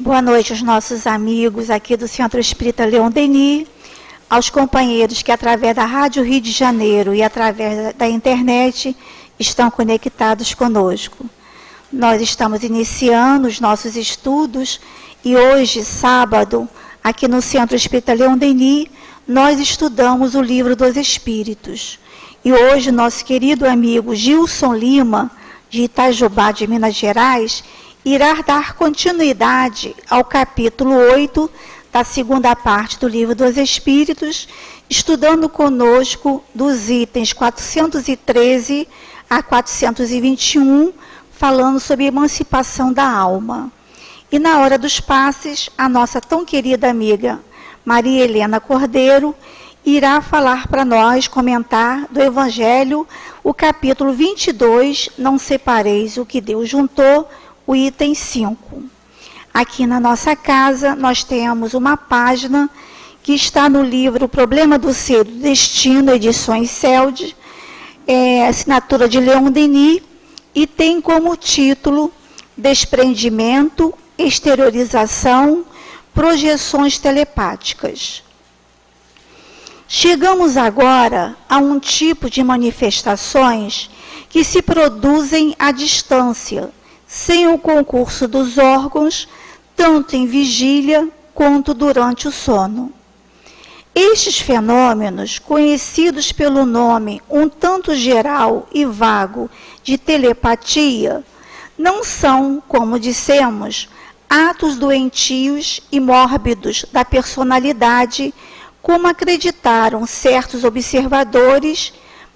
Boa noite aos nossos amigos aqui do Centro Espírita Leon Denis, aos companheiros que através da Rádio Rio de Janeiro e através da internet estão conectados conosco. Nós estamos iniciando os nossos estudos e hoje, sábado, aqui no Centro Espírita Leon Denis, nós estudamos o Livro dos Espíritos. E hoje nosso querido amigo Gilson Lima, de Itajubá, de Minas Gerais, irá dar continuidade ao capítulo 8 da segunda parte do Livro dos Espíritos, estudando conosco dos itens 413 a 421, falando sobre a emancipação da alma. E na hora dos passes, a nossa tão querida amiga Maria Helena Cordeiro irá falar para nós, comentar do Evangelho, o capítulo 22, Não separeis o que Deus juntou, o item 5. Aqui na nossa casa, nós temos uma página que está no livro Problema do Ser e do Destino, edições CELD, assinatura de Leon Denis, e tem como título Desprendimento, Exteriorização, Projeções Telepáticas. Chegamos agora a um tipo de manifestações que se produzem à distância, sem o concurso dos órgãos, tanto em vigília quanto durante o sono. Estes fenômenos, conhecidos pelo nome um tanto geral e vago de telepatia, não são, como dissemos, atos doentios e mórbidos da personalidade, como acreditaram certos observadores,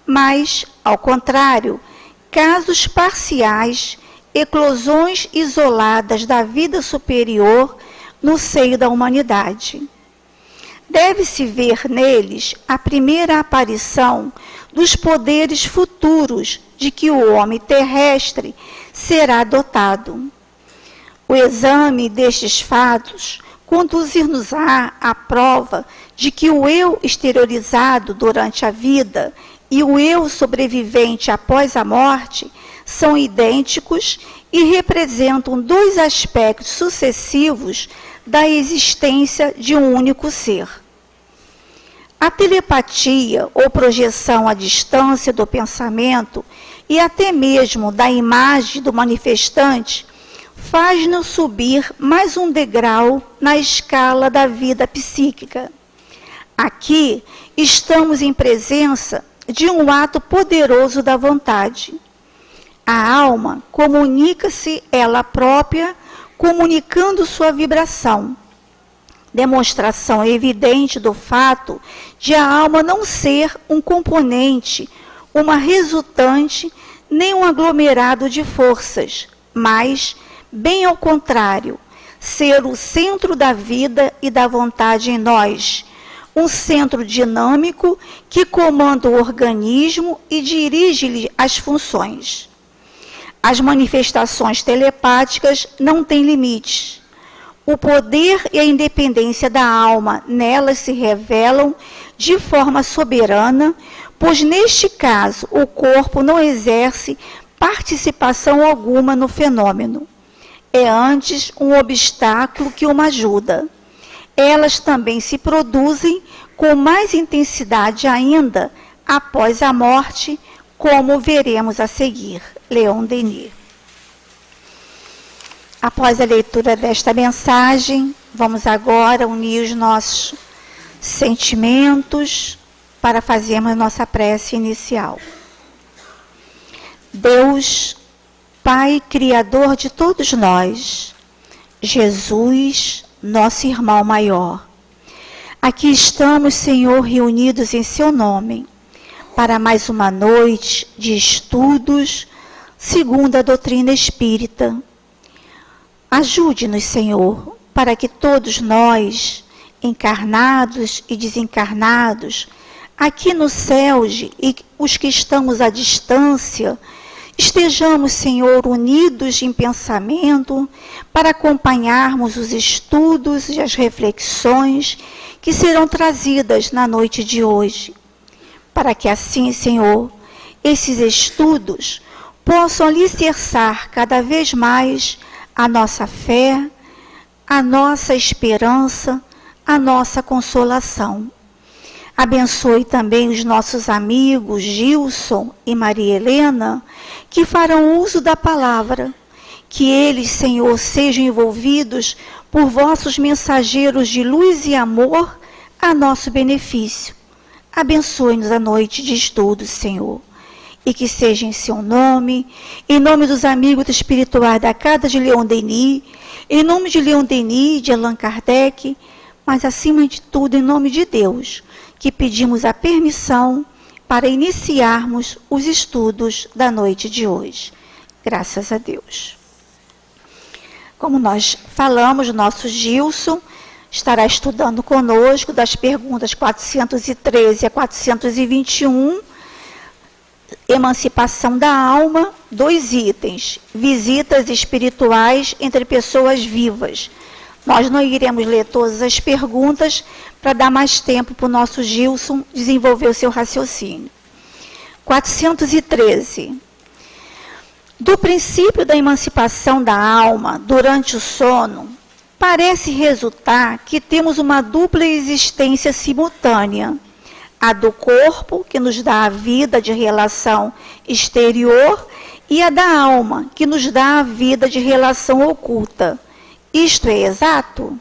mas, ao contrário, casos parciais, eclosões isoladas da vida superior no seio da humanidade. Deve-se ver neles a primeira aparição dos poderes futuros de que o homem terrestre será dotado. O exame destes fatos conduzir-nos-á à prova de que o eu exteriorizado durante a vida e o eu sobrevivente após a morte são idênticos e representam dois aspectos sucessivos da existência de um único ser. A telepatia ou projeção à distância do pensamento e até mesmo da imagem do manifestante faz-nos subir mais um degrau na escala da vida psíquica. Aqui estamos em presença de um ato poderoso da vontade. A alma comunica-se ela própria, comunicando sua vibração. Demonstração evidente do fato de a alma não ser um componente, uma resultante, nem um aglomerado de forças, mas, bem ao contrário, ser o centro da vida e da vontade em nós, um centro dinâmico que comanda o organismo e dirige-lhe as funções. As manifestações telepáticas não têm limites. O poder e a independência da alma nelas se revelam de forma soberana, pois neste caso o corpo não exerce participação alguma no fenômeno. É antes um obstáculo que uma ajuda. Elas também se produzem com mais intensidade ainda após a morte, como veremos a seguir. Leon Denis. Após a leitura desta mensagem, vamos agora unir os nossos sentimentos para fazermos nossa prece inicial. Deus, Pai Criador de todos nós, Jesus, nosso irmão maior, aqui estamos, Senhor, reunidos em seu nome, para mais uma noite de estudos segundo a doutrina espírita. Ajude-nos, Senhor, para que todos nós, encarnados e desencarnados, aqui no CELD e os que estamos à distância, estejamos, Senhor, unidos em pensamento para acompanharmos os estudos e as reflexões que serão trazidas na noite de hoje. Para que assim, Senhor, esses estudos possam alicerçar cada vez mais a nossa fé, a nossa esperança, a nossa consolação. Abençoe também os nossos amigos Gilson e Maria Helena, que farão uso da palavra. Que eles, Senhor, sejam envolvidos por vossos mensageiros de luz e amor a nosso benefício. Abençoe-nos a noite de estudos, Senhor. E que seja em seu nome, em nome dos amigos espirituais da Casa de Leon Denis, em nome de Leon Denis e de Allan Kardec, mas acima de tudo em nome de Deus, que pedimos a permissão para iniciarmos os estudos da noite de hoje. Graças a Deus. Como nós falamos, nosso Gilson estará estudando conosco das perguntas 413 a 421, Emancipação da Alma, 2 itens, visitas espirituais entre pessoas vivas. Nós não iremos ler todas as perguntas para dar mais tempo para o nosso Gilson desenvolver o seu raciocínio. 413. Do princípio da emancipação da alma durante o sono, parece resultar que temos uma dupla existência simultânea. A do corpo, que nos dá a vida de relação exterior, e a da alma, que nos dá a vida de relação oculta. Isto é exato?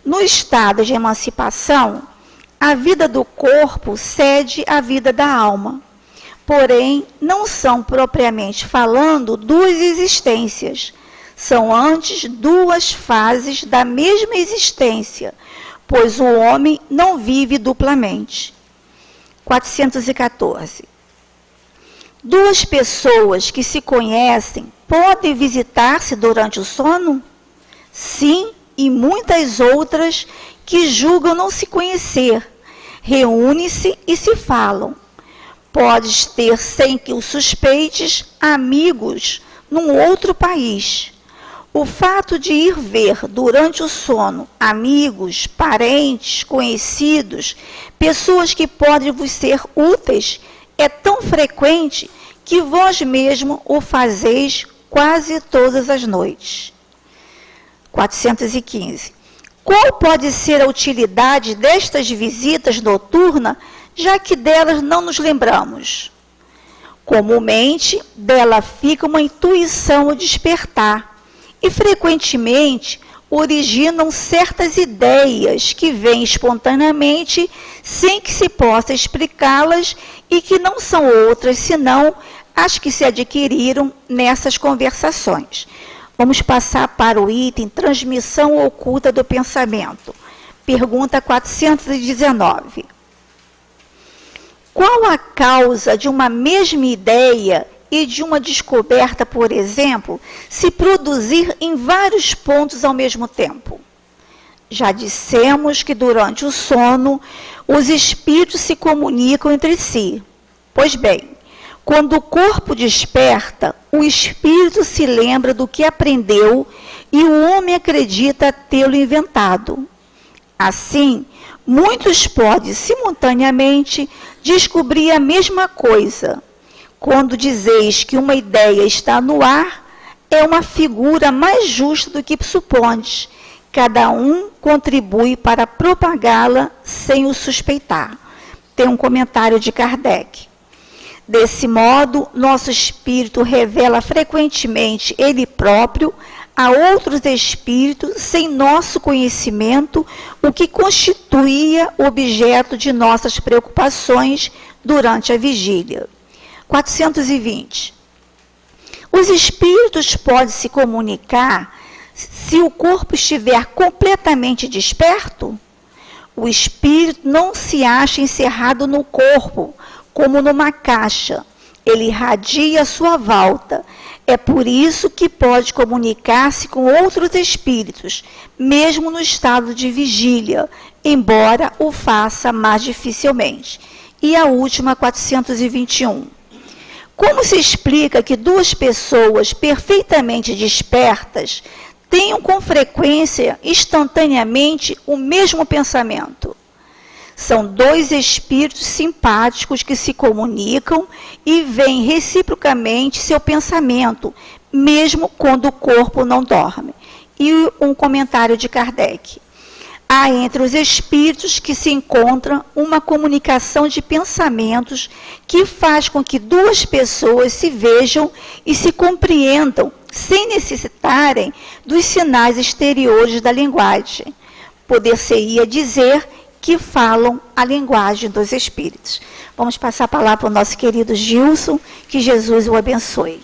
No estado de emancipação, a vida do corpo cede à vida da alma. Porém, não são propriamente falando 2 existências. São antes 2 fases da mesma existência, pois o homem não vive duplamente. 414. 2 pessoas que se conhecem podem visitar-se durante o sono? Sim, e muitas outras que julgam não se conhecer, reúnem-se e se falam. Podes ter, sem que o suspeites, amigos num outro país. O fato de ir ver durante o sono amigos, parentes, conhecidos, pessoas que podem vos ser úteis, é tão frequente que vós mesmo o fazeis quase todas as noites. 415. Qual pode ser a utilidade destas visitas noturnas, já que delas não nos lembramos? Comumente, dela fica uma intuição ao despertar, e frequentemente originam certas ideias que vêm espontaneamente, sem que se possa explicá-las, e que não são outras senão as que se adquiriram nessas conversações. Vamos passar para o item transmissão oculta do pensamento. Pergunta 419. Qual a causa de uma mesma ideia e de uma descoberta, por exemplo, se produzir em vários pontos ao mesmo tempo? Já dissemos que durante o sono, os espíritos se comunicam entre si. Pois bem, quando o corpo desperta, o espírito se lembra do que aprendeu e o homem acredita tê-lo inventado. Assim, muitos podem simultaneamente descobrir a mesma coisa. Quando dizeis que uma ideia está no ar, é uma figura mais justa do que supondes. Cada um contribui para propagá-la sem o suspeitar. Tem um comentário de Kardec. Desse modo, nosso espírito revela frequentemente ele próprio a outros espíritos sem nosso conhecimento, o que constituía objeto de nossas preocupações durante a vigília. 420. Os espíritos podem se comunicar se o corpo estiver completamente desperto? O espírito não se acha encerrado no corpo, como numa caixa. Ele irradia a sua volta. É por isso que pode comunicar-se com outros espíritos, mesmo no estado de vigília, embora o faça mais dificilmente. E a última, 421. Como se explica que 2 pessoas perfeitamente despertas tenham com frequência, instantaneamente, o mesmo pensamento? São 2 espíritos simpáticos que se comunicam e veem reciprocamente seu pensamento, mesmo quando o corpo não dorme. E um comentário de Kardec. Há entre os espíritos que se encontram uma comunicação de pensamentos que faz com que duas pessoas se vejam e se compreendam sem necessitarem dos sinais exteriores da linguagem. Poder-se-ia dizer que falam a linguagem dos espíritos. Vamos passar a palavra para o nosso querido Gilson, que Jesus o abençoe.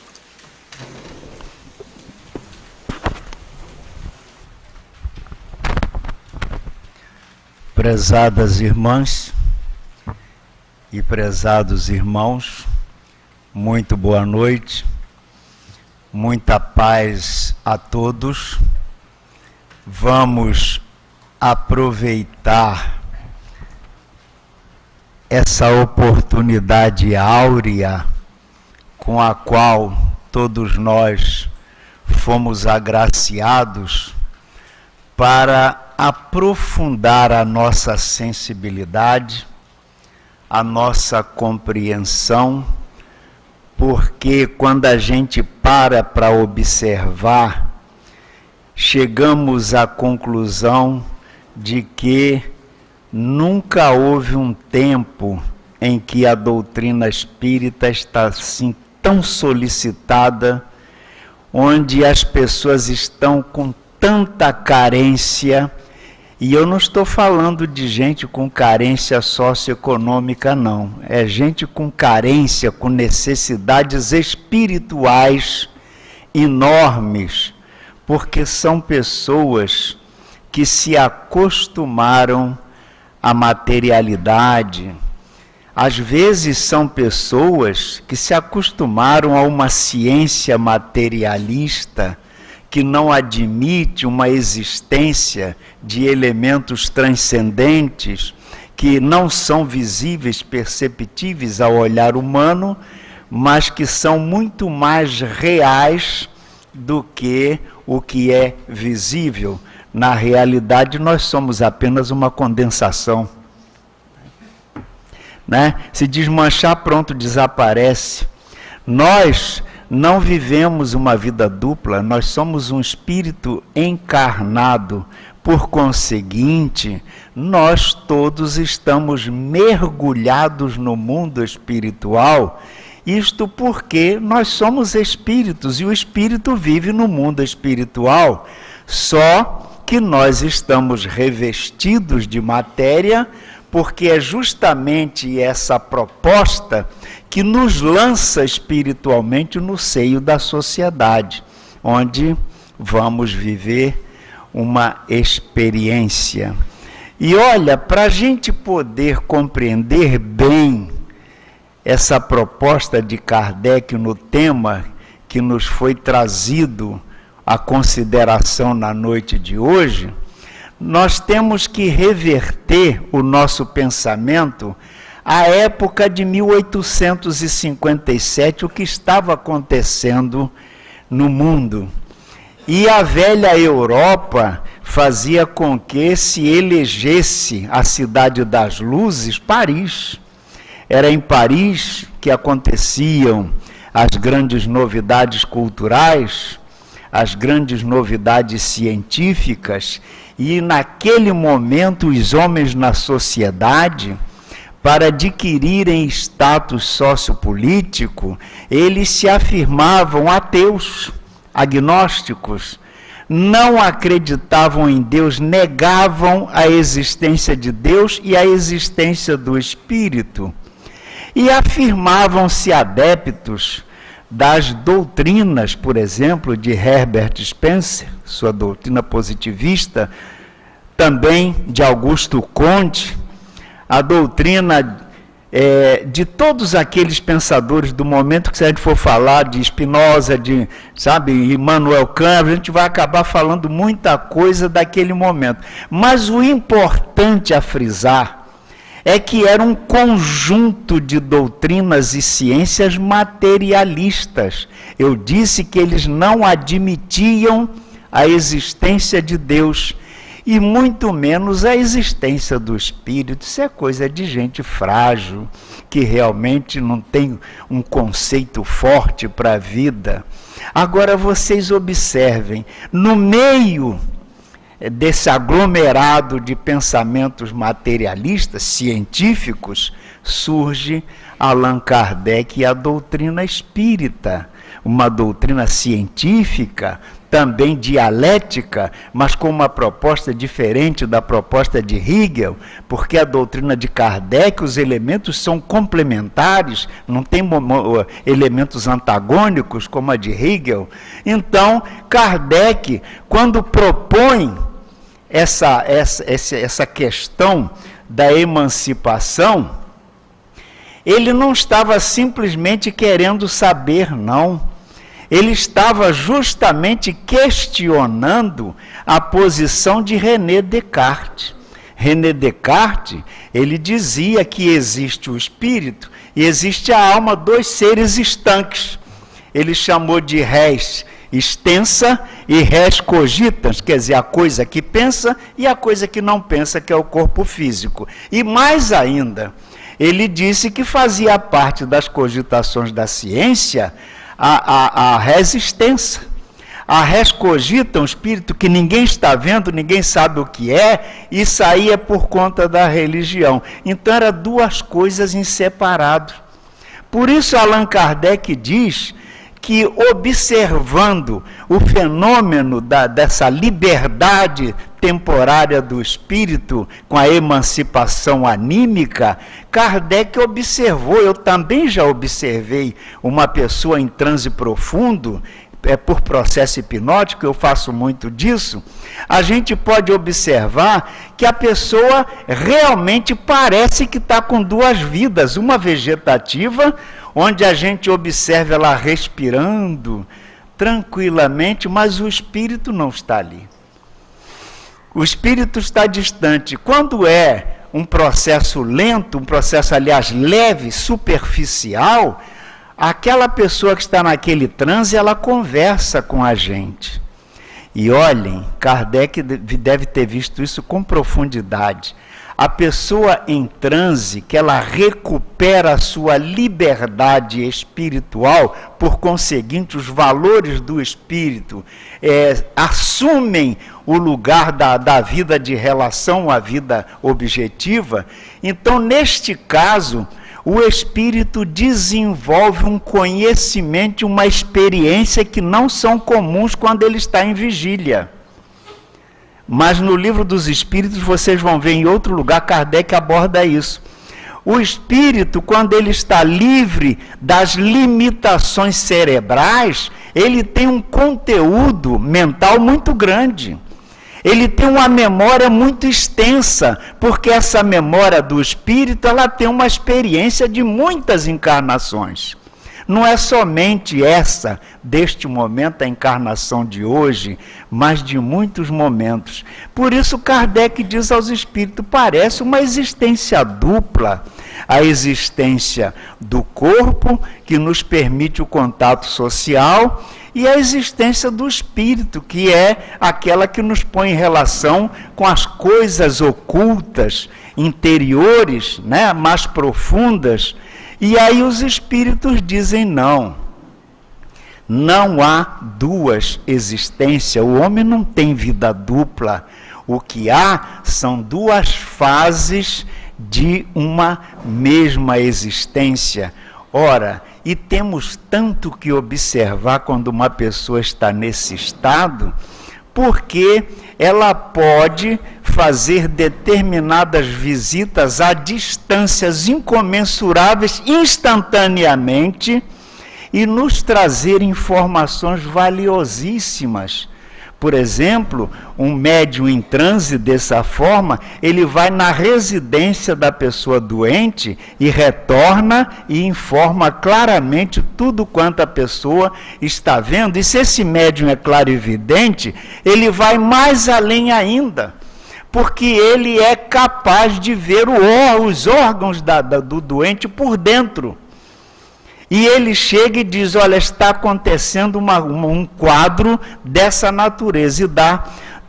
Prezadas irmãs e prezados irmãos, muito boa noite, muita paz a todos. Vamos aproveitar essa oportunidade áurea com a qual todos nós fomos agraciados para aprofundar a nossa sensibilidade, a nossa compreensão, porque quando a gente para observar, chegamos à conclusão de que nunca houve um tempo em que a doutrina espírita está assim tão solicitada, onde as pessoas estão com tanta carência. E eu não estou falando de gente com carência socioeconômica, não. É gente com carência, com necessidades espirituais enormes, porque são pessoas que se acostumaram à materialidade. Às vezes são pessoas que se acostumaram a uma ciência materialista, que não admite uma existência de elementos transcendentes que não são visíveis, perceptíveis ao olhar humano, mas que são muito mais reais do que o que é visível. Na realidade, nós somos apenas uma condensação, né? Se desmanchar, pronto, desaparece. Nós não vivemos uma vida dupla, nós somos um espírito encarnado. Por conseguinte, nós todos estamos mergulhados no mundo espiritual, isto porque nós somos espíritos e o espírito vive no mundo espiritual, só que nós estamos revestidos de matéria, porque é justamente essa proposta que nos lança espiritualmente no seio da sociedade, onde vamos viver uma experiência. E olha, para a gente poder compreender bem essa proposta de Kardec no tema que nos foi trazido à consideração na noite de hoje, nós temos que reverter o nosso pensamento à época de 1857, o que estava acontecendo no mundo. E a velha Europa fazia com que se elegesse a cidade das luzes, Paris. Era em Paris que aconteciam as grandes novidades culturais, as grandes novidades científicas, e naquele momento os homens na sociedade, para adquirirem status sociopolítico, eles se afirmavam ateus, agnósticos, não acreditavam em Deus, negavam a existência de Deus e a existência do Espírito, e afirmavam-se adeptos das doutrinas, por exemplo, de Herbert Spencer, sua doutrina positivista, também de Augusto Comte, a doutrina de todos aqueles pensadores do momento, que se a gente for falar de Spinoza, de, Immanuel Kant, a gente vai acabar falando muita coisa daquele momento. Mas o importante a frisar é que era um conjunto de doutrinas e ciências materialistas. Eu disse que eles não admitiam a existência de Deus. e muito menos a existência do espírito. Isso é coisa de gente frágil, que realmente não tem um conceito forte para a vida. Agora vocês observem, no meio desse aglomerado de pensamentos materialistas, científicos, surge Allan Kardec e a doutrina espírita, uma doutrina científica, também dialética, mas com uma proposta diferente da proposta de Hegel, porque a doutrina de Kardec, os elementos são complementares, não tem elementos antagônicos como a de Hegel. Então, Kardec, quando propõe essa questão da emancipação, ele não estava simplesmente querendo saber, não. Ele estava justamente questionando a posição de René Descartes. René Descartes, ele dizia que existe o espírito e existe a alma, dois seres estanques. Ele chamou de res extensa e res cogitans, quer dizer, a coisa que pensa e a coisa que não pensa, que é o corpo físico. E mais ainda, ele disse que fazia parte das cogitações da ciência a res extensa. A res cogita, um espírito que ninguém está vendo, ninguém sabe o que é, e saía por conta da religião. Então, eram duas coisas em separado. Por isso, Allan Kardec diz que, observando o fenômeno dessa liberdade temporária do espírito com a emancipação anímica, Kardec observou, eu também já observei uma pessoa em transe profundo, por processo hipnótico, eu faço muito disso, a gente pode observar que a pessoa realmente parece que está com duas vidas, uma vegetativa, onde a gente observa ela respirando tranquilamente, mas o espírito não está ali. O espírito está distante. Quando é um processo lento, um processo, aliás, leve, superficial, aquela pessoa que está naquele transe, ela conversa com a gente. E olhem, Kardec deve ter visto isso com profundidade. A pessoa em transe, que ela recupera a sua liberdade espiritual, por conseguinte, os valores do espírito assumem o lugar da vida de relação à vida objetiva. Então, neste caso, o espírito desenvolve um conhecimento e uma experiência que não são comuns quando ele está em vigília. Mas no Livro dos Espíritos, vocês vão ver em outro lugar, Kardec aborda isso. O espírito, quando ele está livre das limitações cerebrais, ele tem um conteúdo mental muito grande. Ele tem uma memória muito extensa, porque essa memória do espírito, ela tem uma experiência de muitas encarnações. Não é somente essa, deste momento, a encarnação de hoje, mas de muitos momentos. Por isso, Kardec diz aos espíritos, parece uma existência dupla. A existência do corpo, que nos permite o contato social, e a existência do espírito, que é aquela que nos põe em relação com as coisas ocultas, interiores, né, mais profundas. E aí os espíritos dizem não há duas existências, o homem não tem vida dupla, o que há são duas fases de uma mesma existência. Ora, e temos tanto que observar quando uma pessoa está nesse estado, porque ela pode fazer determinadas visitas a distâncias incomensuráveis instantaneamente e nos trazer informações valiosíssimas. Por exemplo, um médium em transe dessa forma, ele vai na residência da pessoa doente e retorna e informa claramente tudo quanto a pessoa está vendo. E se esse médium é clarividente, ele vai mais além ainda, porque ele é capaz de ver os órgãos do doente por dentro. E ele chega e diz, olha, está acontecendo um quadro dessa natureza, e dá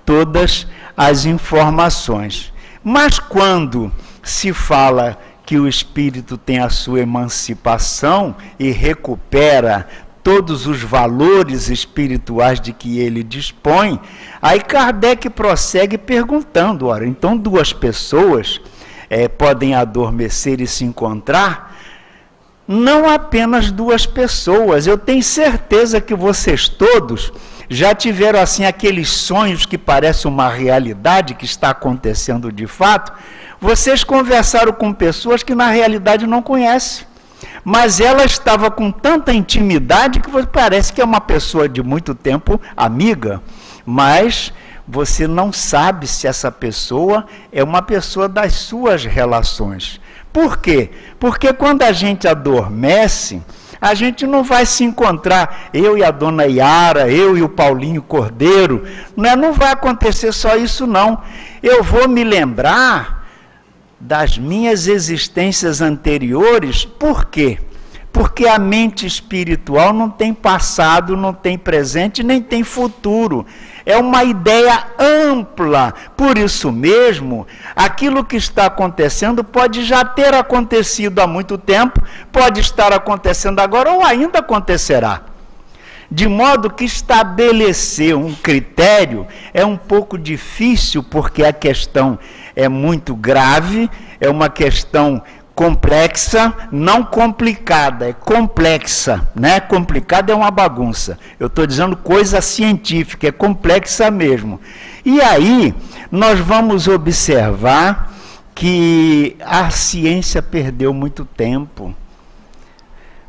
todas as informações. Mas quando se fala que o espírito tem a sua emancipação e recupera todos os valores espirituais de que ele dispõe, aí Kardec prossegue perguntando, ora, então duas pessoas podem adormecer e se encontrar? Não apenas duas pessoas, eu tenho certeza que vocês todos já tiveram assim aqueles sonhos que parecem uma realidade que está acontecendo de fato. Vocês conversaram com pessoas que na realidade não conhecem, mas ela estava com tanta intimidade que parece que é uma pessoa de muito tempo amiga, mas você não sabe se essa pessoa é uma pessoa das suas relações. Por quê? Porque quando a gente adormece, a gente não vai se encontrar, eu e a dona Yara, eu e o Paulinho Cordeiro, não vai acontecer só isso não. Eu vou me lembrar das minhas existências anteriores. Por quê? Porque a mente espiritual não tem passado, não tem presente, nem tem futuro. É uma ideia ampla. Por isso mesmo, aquilo que está acontecendo pode já ter acontecido há muito tempo, pode estar acontecendo agora ou ainda acontecerá. De modo que estabelecer um critério é um pouco difícil, porque a questão é muito grave, é uma questão complexa, não complicada, é complexa, né? Complicada é uma bagunça. Eu estou dizendo coisa científica, é complexa mesmo. E aí, nós vamos observar que a ciência perdeu muito tempo.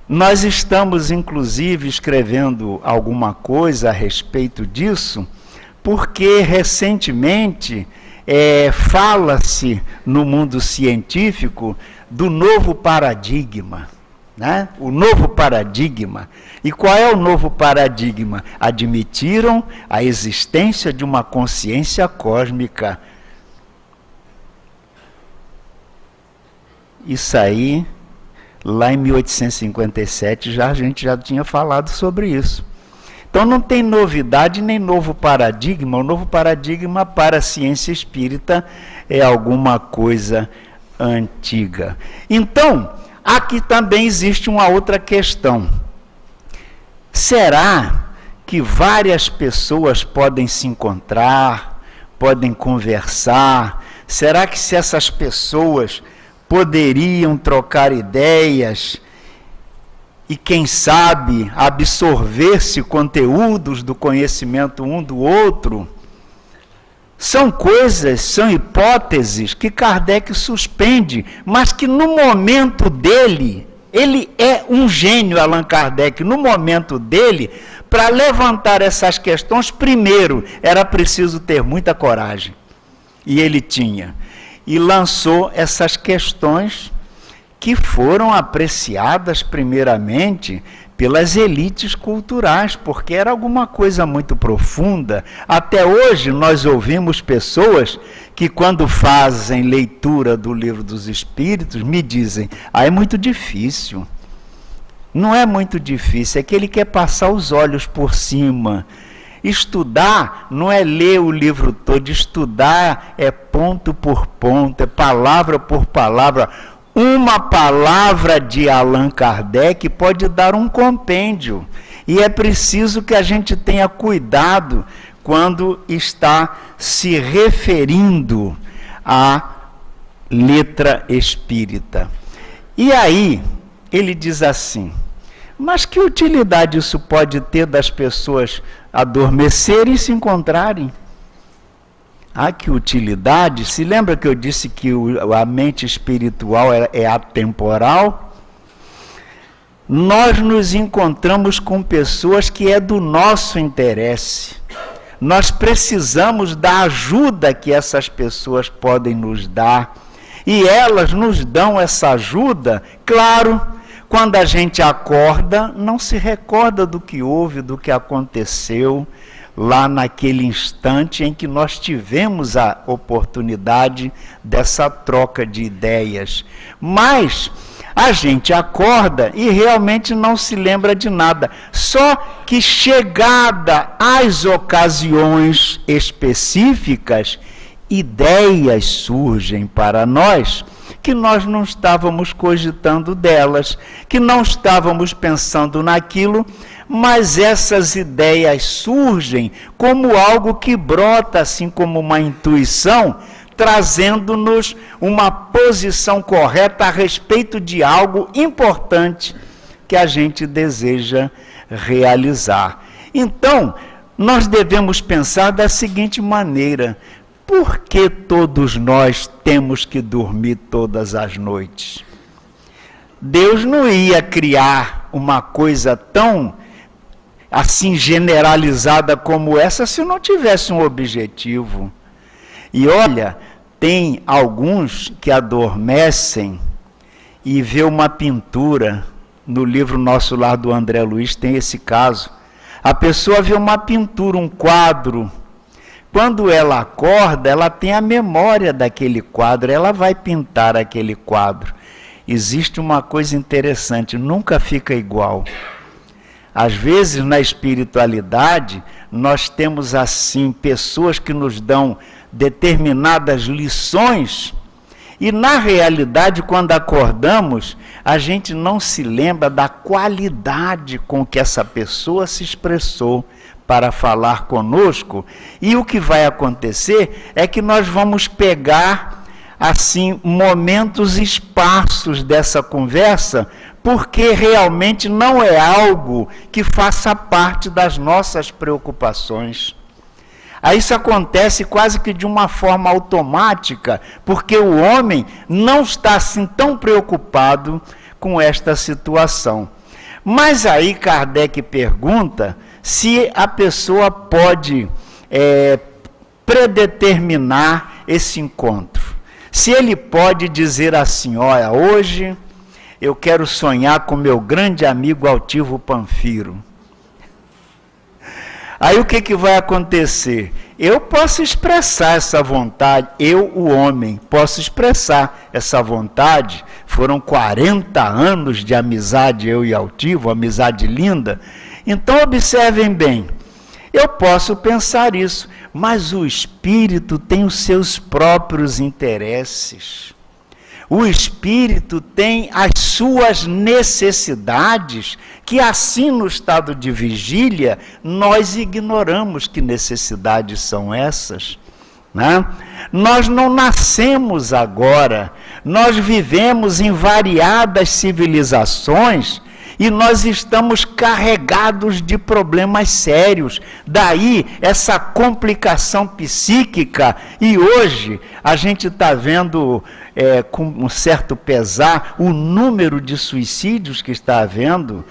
Nós estamos, inclusive, escrevendo alguma coisa a respeito disso, porque recentemente fala-se no mundo científico do novo paradigma, né? O novo paradigma. E qual é o novo paradigma? Admitiram a existência de uma consciência cósmica. Isso aí, lá em 1857, a gente já tinha falado sobre isso. Então não tem novidade nem novo paradigma. O novo paradigma para a ciência espírita é alguma coisa antiga. Então, aqui também existe uma outra questão. Será que várias pessoas podem se encontrar, podem conversar? Será que se essas pessoas poderiam trocar ideias e, quem sabe, absorver-se conteúdos do conhecimento um do outro? São coisas, são hipóteses que Kardec suspende, mas que no momento dele, ele é um gênio, Allan Kardec, no momento dele, para levantar essas questões, primeiro, era preciso ter muita coragem. E ele tinha. E lançou essas questões que foram apreciadas primeiramente pelas elites culturais, porque era alguma coisa muito profunda. Até hoje nós ouvimos pessoas que, quando fazem leitura do Livro dos Espíritos, me dizem, é muito difícil. Não é muito difícil, é que ele quer passar os olhos por cima. Estudar não é ler o livro todo, estudar é ponto por ponto, é palavra por palavra. Uma palavra de Allan Kardec pode dar um compêndio. E é preciso que a gente tenha cuidado quando está se referindo à letra espírita. E aí, ele diz assim, mas que utilidade isso pode ter das pessoas adormecerem e se encontrarem? Que utilidade? Se lembra que eu disse que a mente espiritual é atemporal? Nós nos encontramos com pessoas que é do nosso interesse. Nós precisamos da ajuda que essas pessoas podem nos dar. E elas nos dão essa ajuda, claro, quando a gente acorda, não se recorda do que houve, do que aconteceu. lá naquele instante em que nós tivemos a oportunidade dessa troca de ideias. Mas a gente acorda e realmente não se lembra de nada. Só que chegada às ocasiões específicas, ideias surgem para nós que nós não estávamos cogitando delas, que não estávamos pensando naquilo, mas essas ideias surgem como algo que brota, assim como uma intuição, trazendo-nos uma posição correta a respeito de algo importante que a gente deseja realizar. Então, nós devemos pensar da seguinte maneira: por que todos nós temos que dormir todas as noites? Deus não ia criar uma coisa tão assim generalizada como essa se não tivesse um objetivo. E olha, tem alguns que adormecem e vê uma pintura. No livro Nosso Lar do André Luiz tem esse caso. A pessoa vê uma pintura, um quadro. Quando ela acorda, ela tem a memória daquele quadro, ela vai pintar aquele quadro. Existe uma coisa interessante, nunca fica igual. Às vezes, na espiritualidade, nós temos assim pessoas que nos dão determinadas lições e, na realidade, quando acordamos, a gente não se lembra da qualidade com que essa pessoa se expressou para falar conosco, e o que vai acontecer é que nós vamos pegar assim momentos esparsos dessa conversa, porque realmente não é algo que faça parte das nossas preocupações. Aí isso acontece quase que de uma forma automática, porque o homem não está assim tão preocupado com esta situação. Mas aí Kardec pergunta se a pessoa pode predeterminar esse encontro. Se ele pode dizer assim: olha, hoje eu quero sonhar com meu grande amigo Altivo Panfiro. Aí o que vai acontecer? Eu posso expressar essa vontade, eu, o homem, posso expressar essa vontade. Foram 40 anos de amizade, eu e Altivo, amizade linda. Então observem bem, eu posso pensar isso, mas o espírito tem os seus próprios interesses. O espírito tem as suas necessidades, que assim no estado de vigília, nós ignoramos que necessidades são essas, né? Nós não nascemos agora, nós vivemos em variadas civilizações e nós estamos carregados de problemas sérios. Daí essa complicação psíquica, e hoje a gente está vendo com um certo pesar o número de suicídios que está havendo.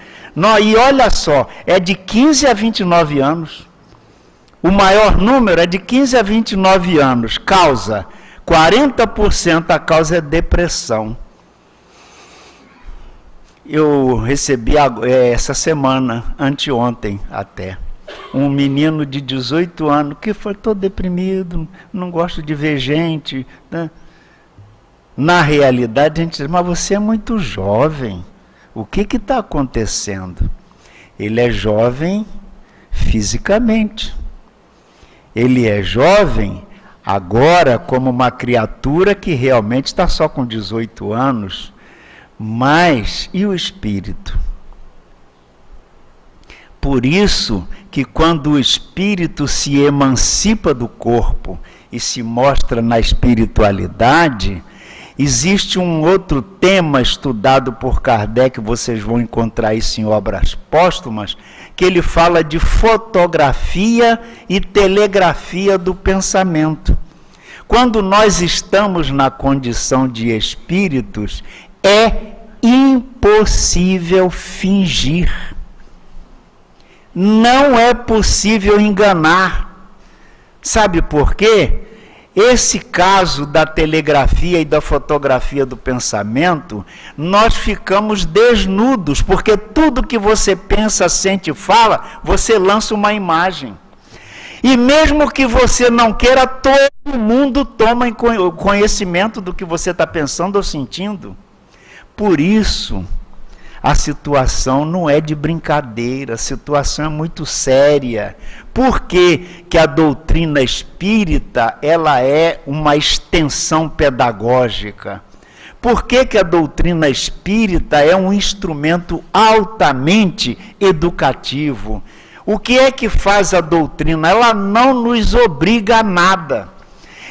E olha só, é de 15 a 29 anos. O maior número é de 15 a 29 anos. Causa, 40% a causa é depressão. Eu recebi essa semana, anteontem até, um menino de 18 anos que foi todo deprimido, não gosto de ver gente, né? Na realidade, a gente diz: mas você é muito jovem, o que está acontecendo? Ele é jovem fisicamente, ele é jovem agora como uma criatura que realmente está só com 18 anos, mas e o espírito? Por isso que quando o espírito se emancipa do corpo e se mostra na espiritualidade, existe um outro tema estudado por Kardec, vocês vão encontrar isso em obras póstumas, que ele fala de fotografia e telegrafia do pensamento. Quando nós estamos na condição de espíritos, é impossível fingir. Não é possível enganar. Sabe por quê? Esse caso da telegrafia e da fotografia do pensamento, nós ficamos desnudos, porque tudo que você pensa, sente e fala, você lança uma imagem. E mesmo que você não queira, todo mundo toma conhecimento do que você está pensando ou sentindo. Por isso, a situação não é de brincadeira, a situação é muito séria. Por que a doutrina espírita ela é uma extensão pedagógica? Por que a doutrina espírita é um instrumento altamente educativo? O que é que faz a doutrina? Ela não nos obriga a nada.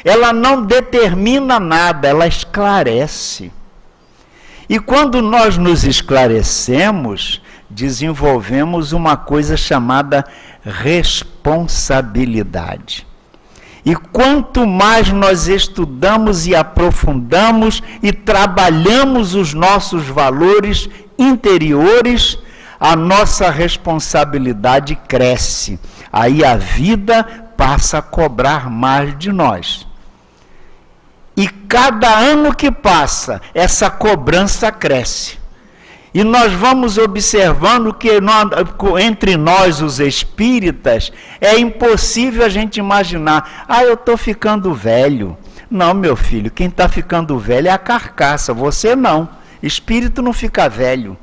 Ela não determina nada, ela esclarece. E quando nós nos esclarecemos, desenvolvemos uma coisa chamada responsabilidade. E quanto mais nós estudamos e aprofundamos e trabalhamos os nossos valores interiores, a nossa responsabilidade cresce. Aí a vida passa a cobrar mais de nós. E cada ano que passa, essa cobrança cresce. E nós vamos observando que entre nós, os espíritas, é impossível a gente imaginar, eu estou ficando velho. Não, meu filho, quem está ficando velho é a carcaça, você não. Espírito não fica velho.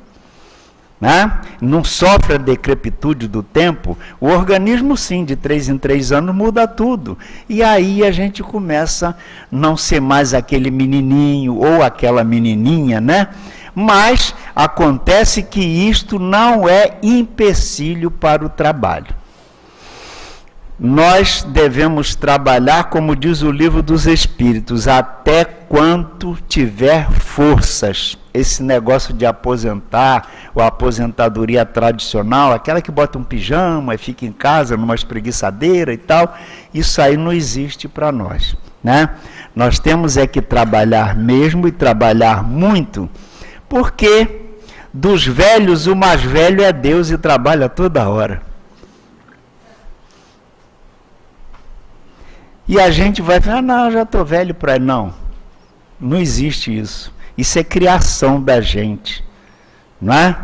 Né? Não sofre a decrepitude do tempo. O organismo sim, de 3 em 3 anos muda tudo. E aí a gente começa a não ser mais aquele menininho ou aquela menininha, né? Mas acontece que isto não é empecilho para o trabalho. Nós devemos trabalhar, como diz o Livro dos Espíritos, até quanto tiver forças. Esse negócio de aposentar, ou aposentadoria tradicional, aquela que bota um pijama e fica em casa numa espreguiçadeira e tal, isso aí não existe para nós, né? Nós temos que trabalhar mesmo e trabalhar muito, porque dos velhos o mais velho é Deus e trabalha toda hora. E a gente vai falar, não, já estou velho para... Não existe isso. Isso é criação da gente, não é?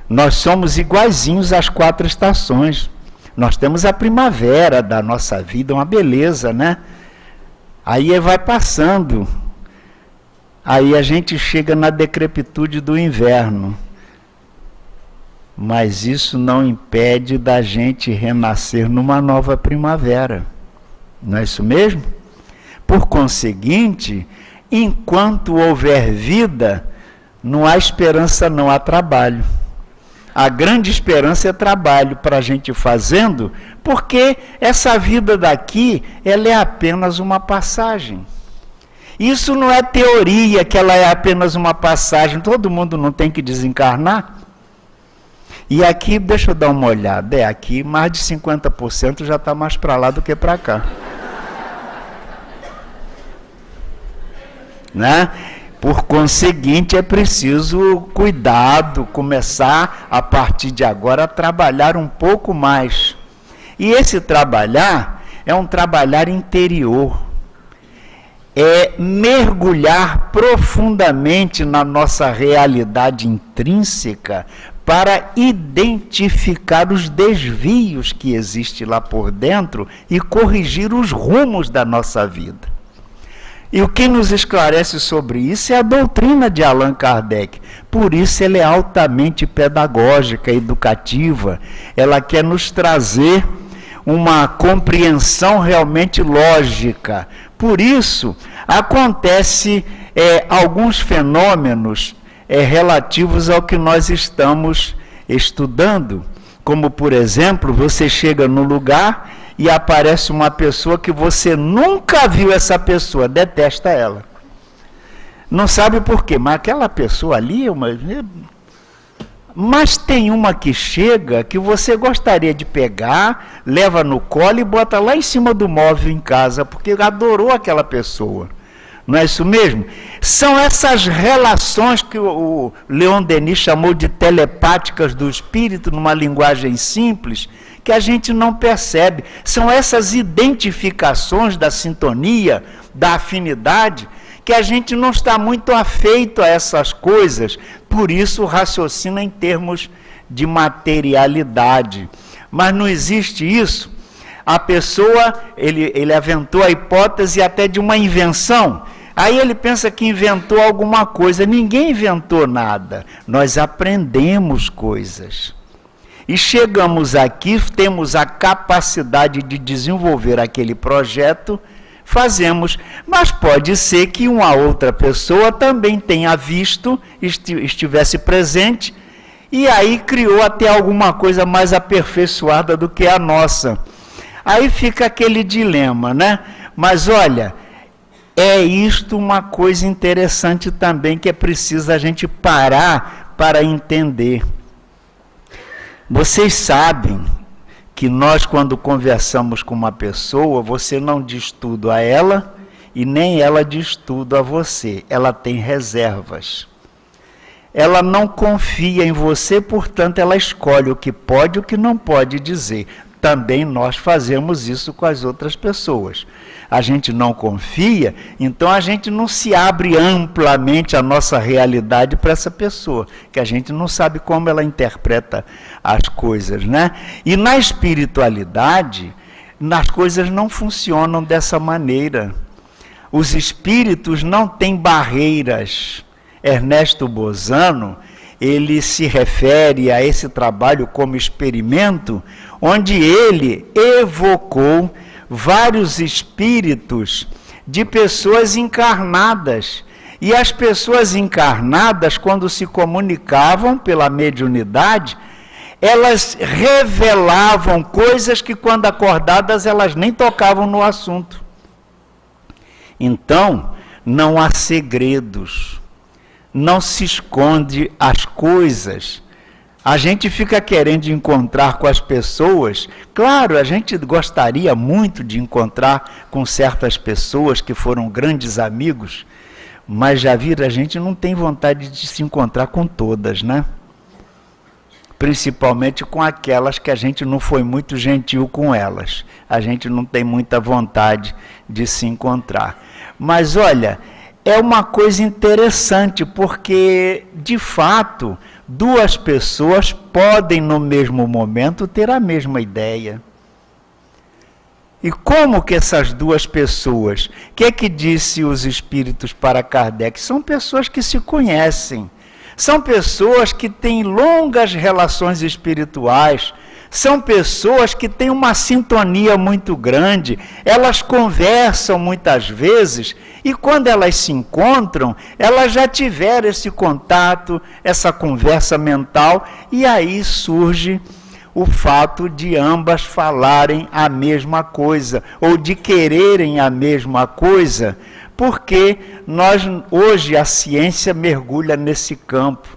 Nós somos iguaizinhos às 4 estações. Nós temos a primavera da nossa vida, uma beleza, né? Aí vai passando. Aí a gente chega na decrepitude do inverno. Mas isso não impede da gente renascer numa nova primavera. Não é isso mesmo? Por conseguinte, enquanto houver vida, não há esperança, não há trabalho. A grande esperança é trabalho para a gente fazendo, porque essa vida daqui, ela é apenas uma passagem. Isso não é teoria, que ela é apenas uma passagem. Todo mundo não tem que desencarnar. E aqui, deixa eu dar uma olhada, aqui mais de 50% já está mais para lá do que para cá. Né? Por conseguinte, é preciso cuidado, começar a partir de agora a trabalhar um pouco mais. E esse trabalhar é um trabalhar interior. É mergulhar profundamente na nossa realidade intrínseca para identificar os desvios que existem lá por dentro e corrigir os rumos da nossa vida. E o que nos esclarece sobre isso é a doutrina de Allan Kardec. Por isso ela é altamente pedagógica, educativa. Ela quer nos trazer uma compreensão realmente lógica. Por isso, acontece alguns fenômenos relativos ao que nós estamos estudando. Como, por exemplo, você chega no lugar e aparece uma pessoa que você nunca viu essa pessoa, detesta ela. Não sabe por quê, mas aquela pessoa ali... Mas tem uma que chega que você gostaria de pegar, leva no colo e bota lá em cima do móvel em casa, porque adorou aquela pessoa. Não é isso mesmo? São essas relações que o Leon Denis chamou de telepáticas do espírito, numa linguagem simples, que a gente não percebe. São essas identificações da sintonia, da afinidade, que a gente não está muito afeito a essas coisas, por isso raciocina em termos de materialidade. Mas não existe isso. a pessoa, ele aventou a hipótese até de uma invenção. Aí ele pensa que inventou alguma coisa. Ninguém inventou nada. Nós aprendemos coisas. E chegamos aqui, temos a capacidade de desenvolver aquele projeto, fazemos. Mas pode ser que uma outra pessoa também tenha visto, estivesse presente, e aí criou até alguma coisa mais aperfeiçoada do que a nossa. Aí fica aquele dilema, né? Mas olha, é isto uma coisa interessante também que é preciso a gente parar para entender. Vocês sabem que nós, quando conversamos com uma pessoa, você não diz tudo a ela e nem ela diz tudo a você. Ela tem reservas. Ela não confia em você, portanto, ela escolhe o que pode e o que não pode dizer. Também nós fazemos isso com as outras pessoas. A gente não confia, então a gente não se abre amplamente a nossa realidade para essa pessoa, que a gente não sabe como ela interpreta as coisas, né? E na espiritualidade, as coisas não funcionam dessa maneira. Os espíritos não têm barreiras. Ernesto Bozano, ele se refere a esse trabalho como experimento, onde ele evocou vários espíritos de pessoas encarnadas. E as pessoas encarnadas, quando se comunicavam pela mediunidade, elas revelavam coisas que, quando acordadas, elas nem tocavam no assunto. Então, não há segredos, não se esconde as coisas. A gente fica querendo encontrar com as pessoas. Claro, a gente gostaria muito de encontrar com certas pessoas que foram grandes amigos, mas já viram, a gente não tem vontade de se encontrar com todas, né? Principalmente com aquelas que a gente não foi muito gentil com elas. A gente não tem muita vontade de se encontrar. Mas olha, é uma coisa interessante, porque, de fato, duas pessoas podem, no mesmo momento, ter a mesma ideia. E como que essas duas pessoas, o que disse os espíritos para Kardec? São pessoas que se conhecem, são pessoas que têm longas relações espirituais, são pessoas que têm uma sintonia muito grande, elas conversam muitas vezes, e quando elas se encontram, elas já tiveram esse contato, essa conversa mental, e aí surge o fato de ambas falarem a mesma coisa, ou de quererem a mesma coisa, porque hoje a ciência mergulha nesse campo.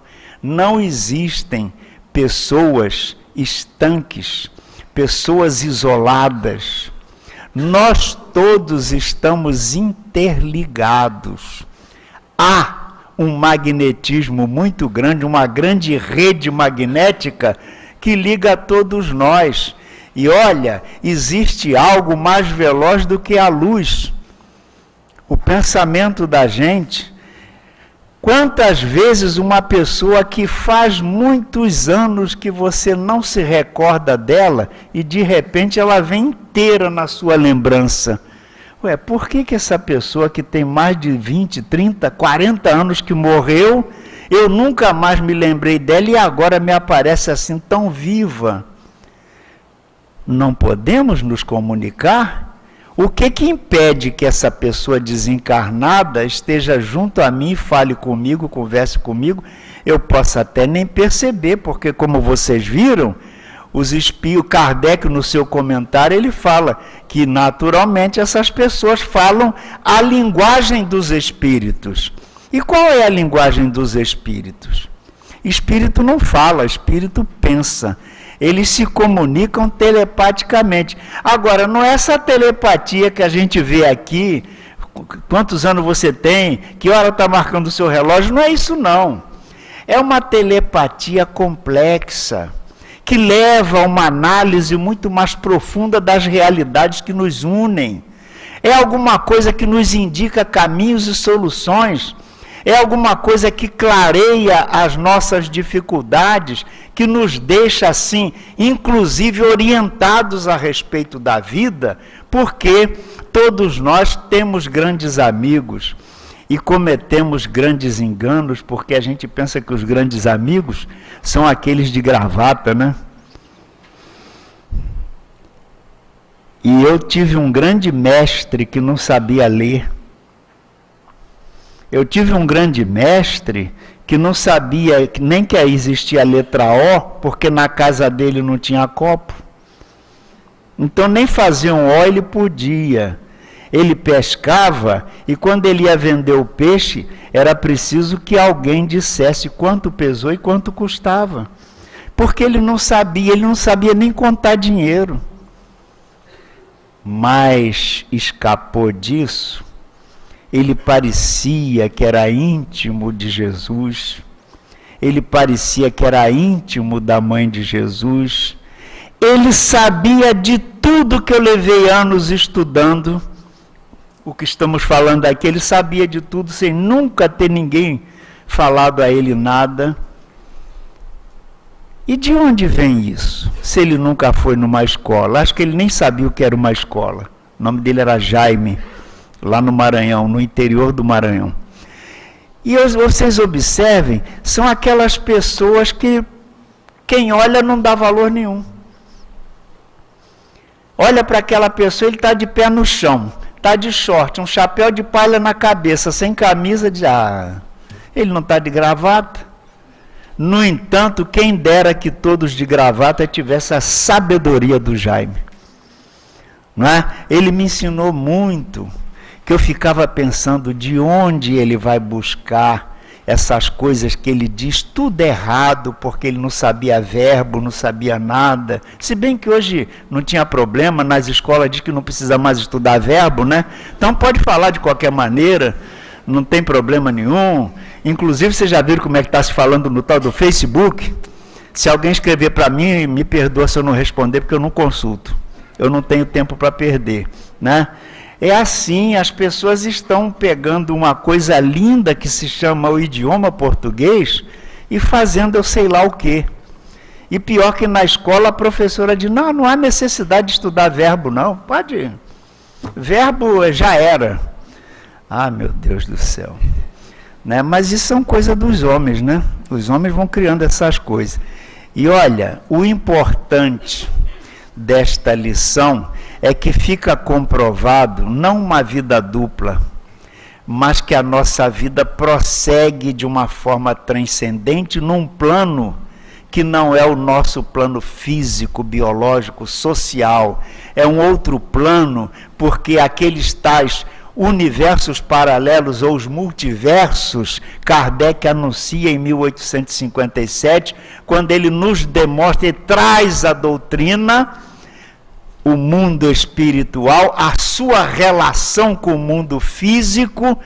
Não existem pessoas estanques, pessoas isoladas. Nós todos estamos interligados. Há um magnetismo muito grande, uma grande rede magnética que liga a todos nós. E olha, existe algo mais veloz do que a luz. O pensamento da gente. Quantas vezes uma pessoa que faz muitos anos que você não se recorda dela e de repente ela vem inteira na sua lembrança. Ué, por que essa pessoa que tem mais de 20, 30, 40 anos que morreu, eu nunca mais me lembrei dela e agora me aparece assim tão viva? Não podemos nos comunicar? O que impede que essa pessoa desencarnada esteja junto a mim, fale comigo, converse comigo? Eu posso até nem perceber, porque como vocês viram, o Kardec, no seu comentário, ele fala que naturalmente essas pessoas falam a linguagem dos espíritos. E qual é a linguagem dos espíritos? Espírito não fala, espírito pensa. Eles se comunicam telepaticamente. Agora, não é essa telepatia que a gente vê aqui, quantos anos você tem, que hora está marcando o seu relógio, não é isso não. É uma telepatia complexa, que leva a uma análise muito mais profunda das realidades que nos unem. É alguma coisa que nos indica caminhos e soluções. É alguma coisa que clareia as nossas dificuldades, que nos deixa assim, inclusive orientados a respeito da vida, porque todos nós temos grandes amigos e cometemos grandes enganos, porque a gente pensa que os grandes amigos são aqueles de gravata, né? E eu tive um grande mestre que não sabia ler. Eu tive um grande mestre que não sabia nem que existia a letra O, porque na casa dele não tinha copo. Então nem fazer um O ele podia. Ele pescava e quando ele ia vender o peixe, era preciso que alguém dissesse quanto pesou e quanto custava. Porque ele não sabia nem contar dinheiro. Mas escapou disso. Ele parecia que era íntimo de Jesus, ele parecia que era íntimo da mãe de Jesus, ele sabia de tudo que eu levei anos estudando, o que estamos falando aqui, ele sabia de tudo sem nunca ter ninguém falado a ele nada. E de onde vem isso? Se ele nunca foi numa escola, acho que ele nem sabia o que era uma escola, o nome dele era Jaime, lá no Maranhão, no interior do Maranhão. E vocês observem, são aquelas pessoas que quem olha não dá valor nenhum. Olha para aquela pessoa, ele está de pé no chão, está de short, um chapéu de palha na cabeça, sem camisa, ele não está de gravata. No entanto, quem dera que todos de gravata tivessem a sabedoria do Jaime. Não é? Ele me ensinou muito, que eu ficava pensando de onde ele vai buscar essas coisas que ele diz tudo errado, porque ele não sabia verbo, não sabia nada. Se bem que hoje não tinha problema, nas escolas diz que não precisa mais estudar verbo, né? Então pode falar de qualquer maneira, não tem problema nenhum. Inclusive, vocês já viram como é que está se falando no tal do Facebook? Se alguém escrever para mim, me perdoa se eu não responder, porque eu não consulto. Eu não tenho tempo para perder, né? É assim, as pessoas estão pegando uma coisa linda que se chama o idioma português e fazendo eu sei lá o quê. E pior que na escola a professora diz, não há necessidade de estudar verbo, não. Pode, verbo já era. Ah, meu Deus do céu. Né? Mas isso são coisa dos homens, né? Os homens vão criando essas coisas. E olha, o importante desta lição é que fica comprovado, não uma vida dupla, mas que a nossa vida prossegue de uma forma transcendente num plano que não é o nosso plano físico, biológico, social. É um outro plano, porque aqueles tais universos paralelos ou os multiversos, Kardec anuncia em 1857, quando ele nos demonstra e traz a doutrina, o mundo espiritual, a sua relação com o mundo físico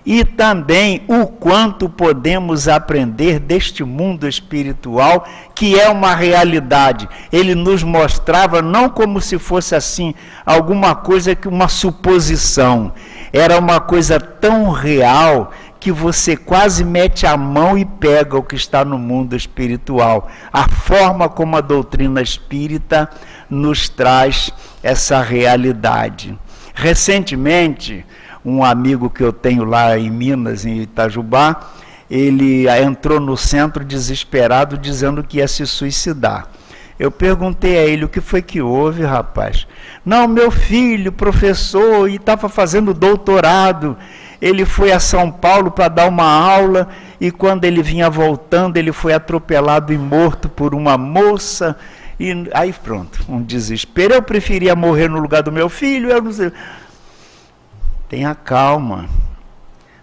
e também o quanto podemos aprender deste mundo espiritual, que é uma realidade. Ele nos mostrava não como se fosse assim, alguma coisa que uma suposição. Era uma coisa tão real que você quase mete a mão e pega o que está no mundo espiritual. A forma como a doutrina espírita nos traz essa realidade. Recentemente, um amigo que eu tenho lá em Minas, em Itajubá, ele entrou no centro desesperado dizendo que ia se suicidar. Eu perguntei a ele, o que foi que houve, rapaz? Não, meu filho, professor, e estava fazendo doutorado, ele foi a São Paulo para dar uma aula, e quando ele vinha voltando, ele foi atropelado e morto por uma moça, e aí pronto, um desespero. Eu preferia morrer no lugar do meu filho, eu não sei. Tenha calma,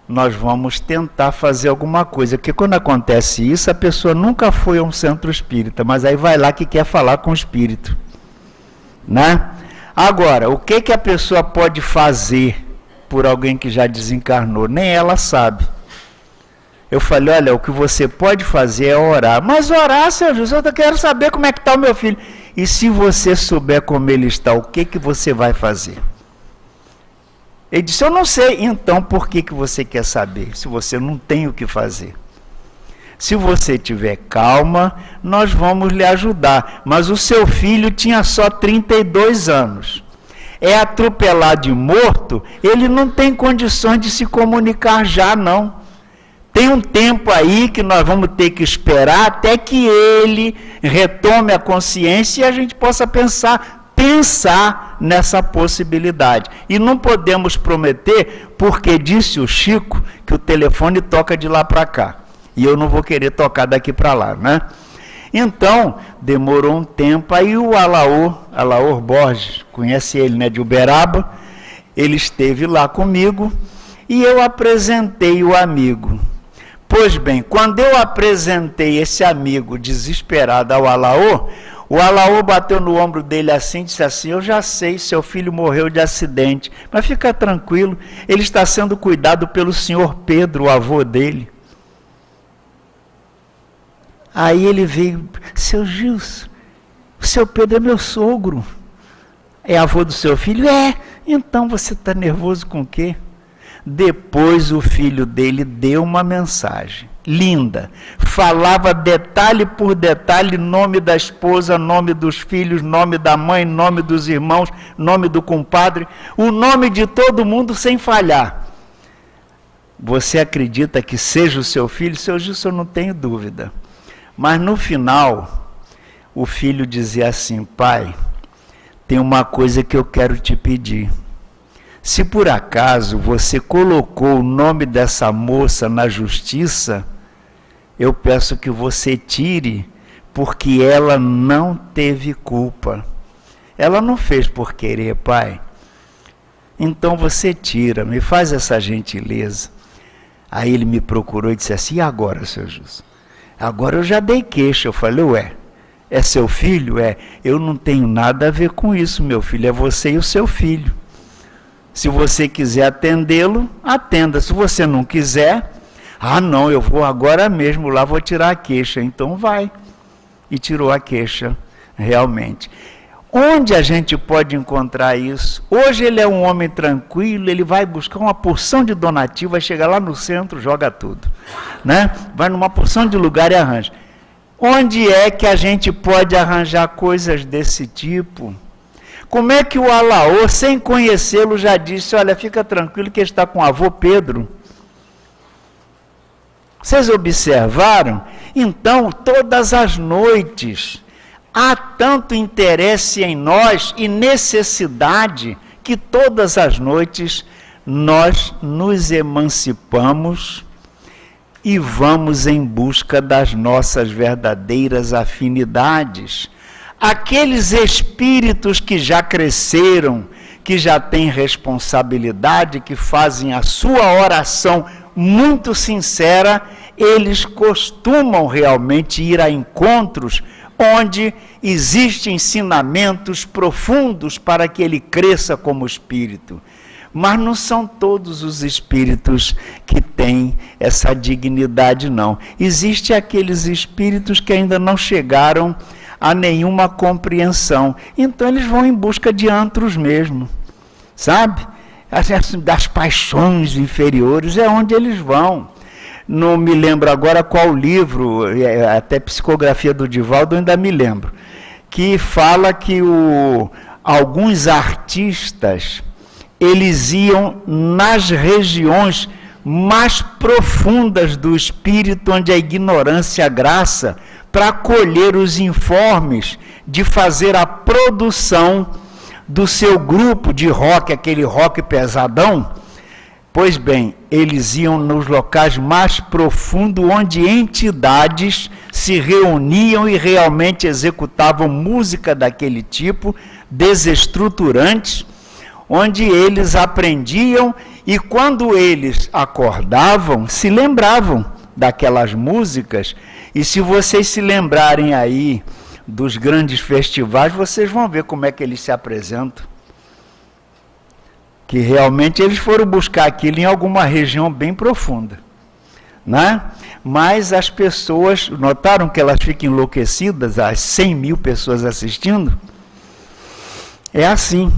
nós vamos tentar fazer alguma coisa, porque quando acontece isso, a pessoa nunca foi a um centro espírita, mas aí vai lá que quer falar com o espírito, né? Agora, o que a pessoa pode fazer por alguém que já desencarnou? Nem ela sabe. Eu falei, olha, o que você pode fazer é orar. Mas orar, seu José, eu quero saber como é que está o meu filho. E se você souber como ele está, o que você vai fazer? Ele disse, eu não sei. Então, por que você quer saber, se você não tem o que fazer? Se você tiver calma, nós vamos lhe ajudar. Mas o seu filho tinha só 32 anos. É atropelado e morto, ele não tem condições de se comunicar já, não. Tem um tempo aí que nós vamos ter que esperar até que ele retome a consciência e a gente possa pensar nessa possibilidade. E não podemos prometer, porque disse o Chico que o telefone toca de lá para cá. E eu não vou querer tocar daqui para lá, né? Então, demorou um tempo, aí o Alaor Borges, conhece ele, né, de Uberaba, ele esteve lá comigo e eu apresentei o amigo. Pois bem, quando eu apresentei esse amigo desesperado ao Alaor, o Alaor bateu no ombro dele assim e disse assim, eu já sei, seu filho morreu de acidente, mas fica tranquilo, ele está sendo cuidado pelo senhor Pedro, o avô dele. Aí ele veio, seu Gilson, o seu Pedro é meu sogro, é avô do seu filho? É, então você está nervoso com o quê? Depois o filho dele deu uma mensagem linda, falava detalhe por detalhe, nome da esposa, nome dos filhos, nome da mãe, nome dos irmãos, nome do compadre, o nome de todo mundo sem falhar. Você acredita que seja o seu filho? Seu Gilson, eu não tenho dúvida. Mas no final, o filho dizia assim, pai, tem uma coisa que eu quero te pedir. Se por acaso você colocou o nome dessa moça na justiça, eu peço que você tire, porque ela não teve culpa. Ela não fez por querer, pai. Então você tira, me faz essa gentileza. Aí ele me procurou e disse assim, e agora, seu Gilson? Agora eu já dei queixa. Eu falei, ué, é seu filho? É, eu não tenho nada a ver com isso, meu filho, é você e o seu filho. Se você quiser atendê-lo, atenda. Se você não quiser, não, eu vou agora mesmo lá, vou tirar a queixa. Então vai. E tirou a queixa, realmente. Onde a gente pode encontrar isso? Hoje ele é um homem tranquilo, ele vai buscar uma porção de donativo, vai chegar lá no centro, joga tudo, né? Vai numa porção de lugar e arranja. Onde é que a gente pode arranjar coisas desse tipo? Como é que o Alaor, sem conhecê-lo, já disse, olha, fica tranquilo que ele está com o avô Pedro? Vocês observaram? Então, todas as noites, há tanto interesse em nós e necessidade que todas as noites nós nos emancipamos e vamos em busca das nossas verdadeiras afinidades. Aqueles espíritos que já cresceram, que já têm responsabilidade, que fazem a sua oração muito sincera, eles costumam realmente ir a encontros onde existem ensinamentos profundos para que ele cresça como espírito. Mas não são todos os espíritos que têm essa dignidade, não. Existem aqueles espíritos que ainda não chegaram a nenhuma compreensão. Então eles vão em busca de antros mesmo, sabe? Das paixões inferiores é onde eles vão. Não me lembro agora qual livro, até Psicografia do Divaldo eu ainda me lembro, que fala que alguns artistas, eles iam nas regiões mais profundas do espírito, onde a ignorância e a graça, para colher os informes de fazer a produção do seu grupo de rock, aquele rock pesadão. Pois bem, eles iam nos locais mais profundos, onde entidades se reuniam e realmente executavam música daquele tipo, desestruturantes, onde eles aprendiam e quando eles acordavam, se lembravam daquelas músicas. E se vocês se lembrarem aí dos grandes festivais, vocês vão ver como é que eles se apresentam. Que realmente eles foram buscar aquilo em alguma região bem profunda, né? Mas as pessoas, notaram que elas ficam enlouquecidas, as 100 mil pessoas assistindo? É assim.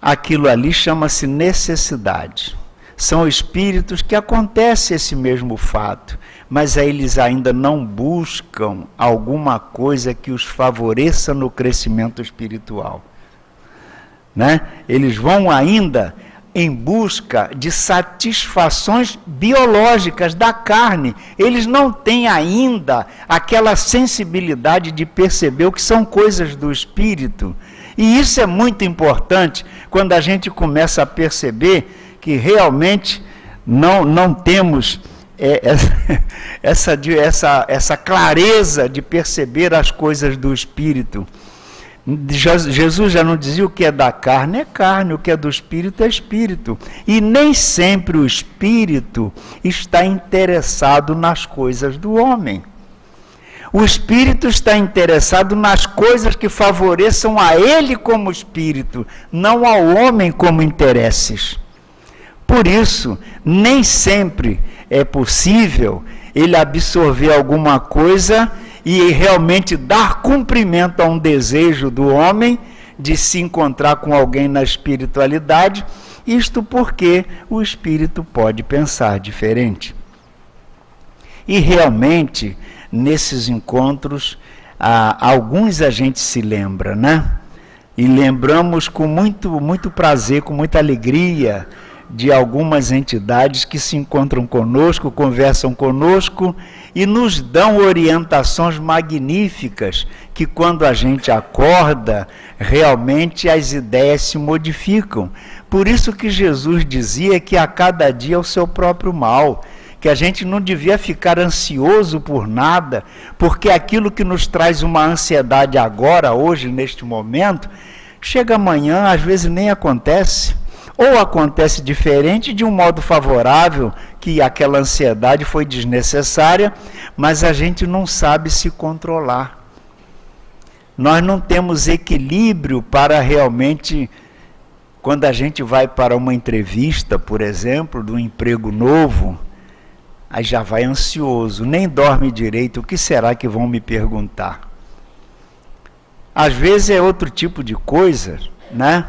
aquilo ali chama-se necessidade. São espíritos que acontece esse mesmo fato, mas eles ainda não buscam alguma coisa que os favoreça no crescimento espiritual, né? Eles vão ainda em busca de satisfações biológicas da carne. Eles não têm ainda aquela sensibilidade de perceber o que são coisas do espírito. E isso é muito importante quando a gente começa a perceber que realmente não temos essa clareza de perceber as coisas do espírito. Jesus já não dizia: o que é da carne é carne, o que é do espírito é espírito. E nem sempre o espírito está interessado nas coisas do homem. O espírito está interessado nas coisas que favoreçam a ele como espírito, não ao homem como interesses. Por isso, nem sempre é possível ele absorver alguma coisa e realmente dar cumprimento a um desejo do homem de se encontrar com alguém na espiritualidade, isto porque o espírito pode pensar diferente. E realmente, nesses encontros, alguns a gente se lembra, né? E lembramos com muito prazer, com muita alegria, de algumas entidades que se encontram conosco, conversam conosco e nos dão orientações magníficas, que quando a gente acorda, realmente as ideias se modificam. Por isso que Jesus dizia que a cada dia é o seu próprio mal, que a gente não devia ficar ansioso por nada, porque aquilo que nos traz uma ansiedade agora, hoje, neste momento, chega amanhã, às vezes nem acontece. Ou acontece diferente, de um modo favorável, que aquela ansiedade foi desnecessária, mas a gente não sabe se controlar. Nós não temos equilíbrio para realmente, quando a gente vai para uma entrevista, por exemplo, de um emprego novo, aí já vai ansioso, nem dorme direito, o que será que vão me perguntar? Às vezes é outro tipo de coisa, né?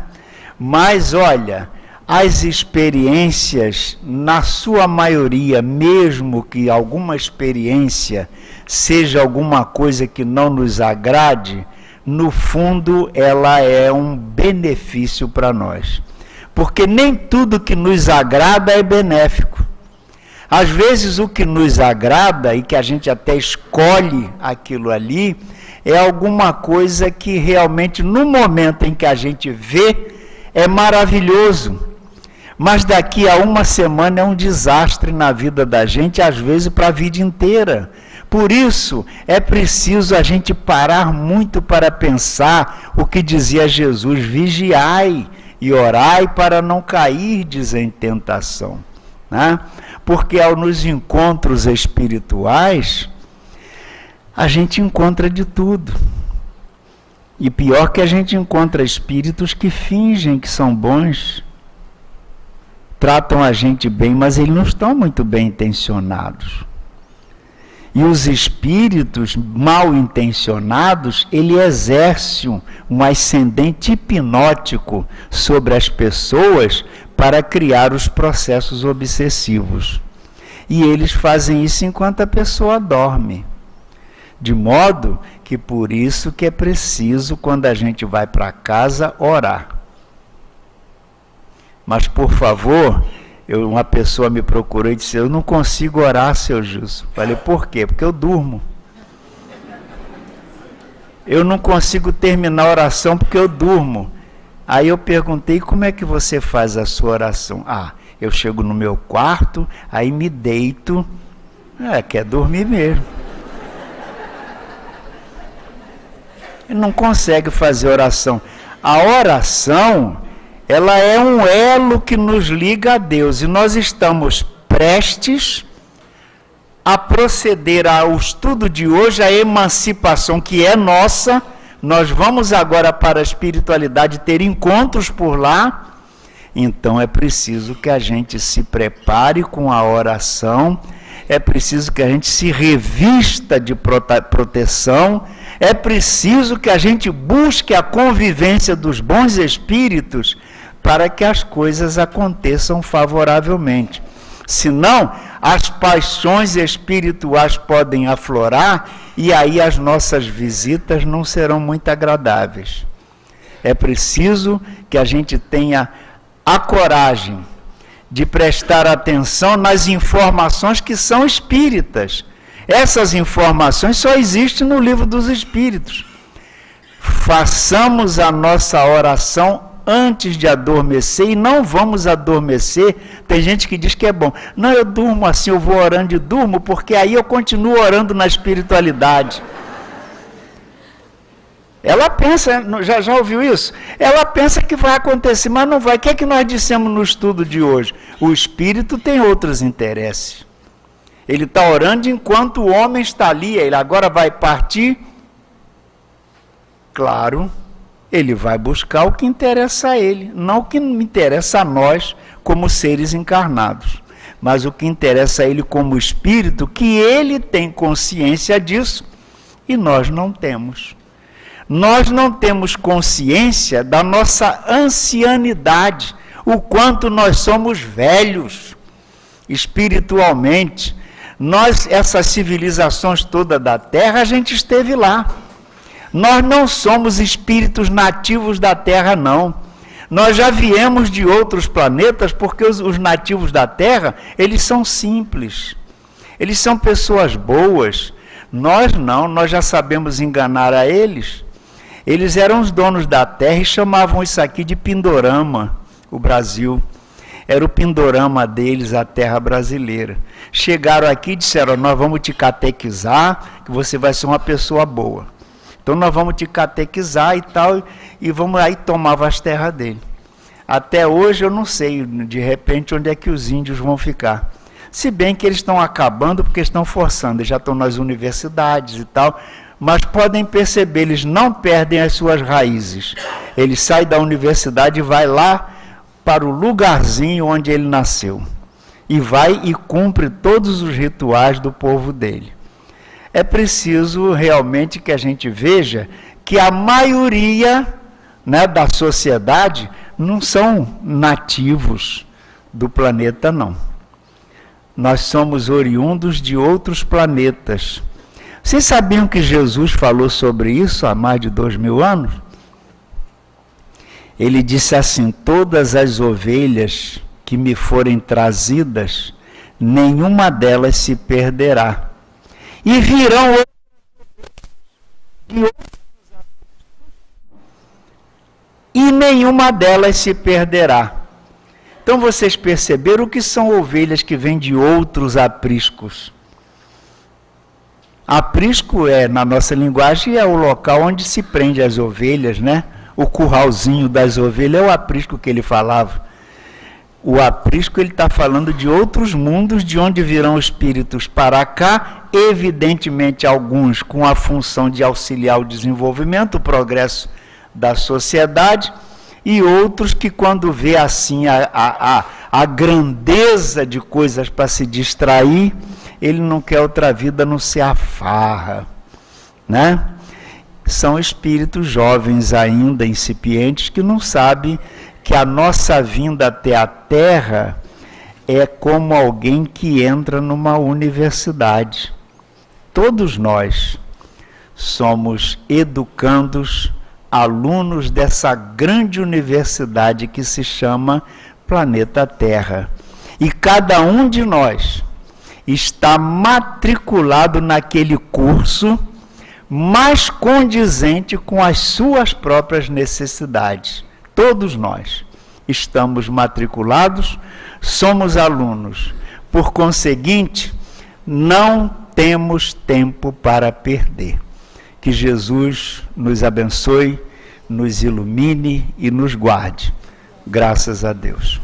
Mas, olha, as experiências, na sua maioria, mesmo que alguma experiência seja alguma coisa que não nos agrade, no fundo ela é um benefício para nós. Porque nem tudo que nos agrada é benéfico. Às vezes o que nos agrada, e que a gente até escolhe aquilo ali, é alguma coisa que realmente, no momento em que a gente vê, é maravilhoso, mas daqui a uma semana é um desastre na vida da gente, às vezes para a vida inteira. Por isso, é preciso a gente parar muito para pensar o que dizia Jesus: vigiai e orai para não cairdes em tentação, né? Porque nos encontros espirituais, a gente encontra de tudo. E pior que a gente encontra espíritos que fingem que são bons, tratam a gente bem, mas eles não estão muito bem intencionados. E os espíritos mal intencionados, ele exerce um ascendente hipnótico sobre as pessoas para criar os processos obsessivos. E eles fazem isso enquanto a pessoa dorme. De modo que por isso que é preciso, quando a gente vai para casa, orar. Mas, por favor, uma pessoa me procurou e disse: eu não consigo orar, seu Gilson. Falei: por quê? Porque eu durmo. Eu não consigo terminar a oração porque eu durmo. Aí eu perguntei: como é que você faz a sua oração? Eu chego no meu quarto, aí me deito. Quer dormir mesmo. Ele não consegue fazer oração. A oração, ela é um elo que nos liga a Deus, e nós estamos prestes a proceder ao estudo de hoje, a emancipação que é nossa. Nós vamos agora para a espiritualidade ter encontros por lá, então é preciso que a gente se prepare com a oração, é preciso que a gente se revista de proteção, é preciso que a gente busque a convivência dos bons espíritos, para que as coisas aconteçam favoravelmente. Senão, as paixões espirituais podem aflorar e aí as nossas visitas não serão muito agradáveis. É preciso que a gente tenha a coragem de prestar atenção nas informações que são espíritas. Essas informações só existem no Livro dos Espíritos. Façamos a nossa oração antes de adormecer e não vamos adormecer. Tem gente que diz que é bom. Não, eu durmo assim, eu vou orando e durmo, porque aí eu continuo orando na espiritualidade. Ela pensa, já ouviu isso? Ela pensa que vai acontecer, mas não vai. O que é que nós dissemos no estudo de hoje? O espírito tem outros interesses. Ele está orando enquanto o homem está ali, ele agora vai partir. Claro, ele vai buscar o que interessa a ele, não o que interessa a nós como seres encarnados, mas o que interessa a ele como espírito, que ele tem consciência disso e nós não temos. Nós não temos consciência da nossa ancianidade, o quanto nós somos velhos espiritualmente. Nós, essas civilizações todas da Terra, a gente esteve lá. Nós não somos espíritos nativos da Terra, não. Nós já viemos de outros planetas, porque os nativos da Terra, eles são simples. Eles são pessoas boas. Nós não, nós já sabemos enganar a eles. Eles eram os donos da Terra e chamavam isso aqui de Pindorama, o Brasil. Era o Pindorama deles, a terra brasileira. Chegaram aqui e disseram, nós vamos te catequizar, que você vai ser uma pessoa boa. Então nós vamos te catequizar e tal, e vamos aí tomava as terras dele. Até hoje eu não sei, de repente, onde é que os índios vão ficar. Se bem que eles estão acabando porque estão forçando, eles já estão nas universidades e tal, mas podem perceber, eles não perdem as suas raízes. Ele sai da universidade e vai lá para o lugarzinho onde ele nasceu. E vai e cumpre todos os rituais do povo dele. É preciso realmente que a gente veja que a maioria, né, da sociedade não são nativos do planeta, não. Nós somos oriundos de outros planetas. Vocês sabiam que Jesus falou sobre isso há mais de 2000 anos? Ele disse assim, todas as ovelhas que me forem trazidas, nenhuma delas se perderá. E virão e nenhuma delas se perderá. Então vocês perceberam o que são ovelhas que vêm de outros apriscos. Aprisco na nossa linguagem, é o local onde se prende as ovelhas, né? O curralzinho das ovelhas é o aprisco que ele falava. O aprisco, ele está falando de outros mundos, de onde virão espíritos para cá, evidentemente alguns com a função de auxiliar o desenvolvimento, o progresso da sociedade, e outros que quando vê assim a grandeza de coisas para se distrair, ele não quer outra vida, não se afarra, né? São espíritos jovens ainda, incipientes, que não sabem que a nossa vinda até a Terra é como alguém que entra numa universidade. Todos nós somos educandos, alunos dessa grande universidade que se chama planeta Terra. E cada um de nós está matriculado naquele curso mais condizente com as suas próprias necessidades. Todos nós estamos matriculados, somos alunos. Por conseguinte, não temos tempo para perder. Que Jesus nos abençoe, nos ilumine e nos guarde. Graças a Deus.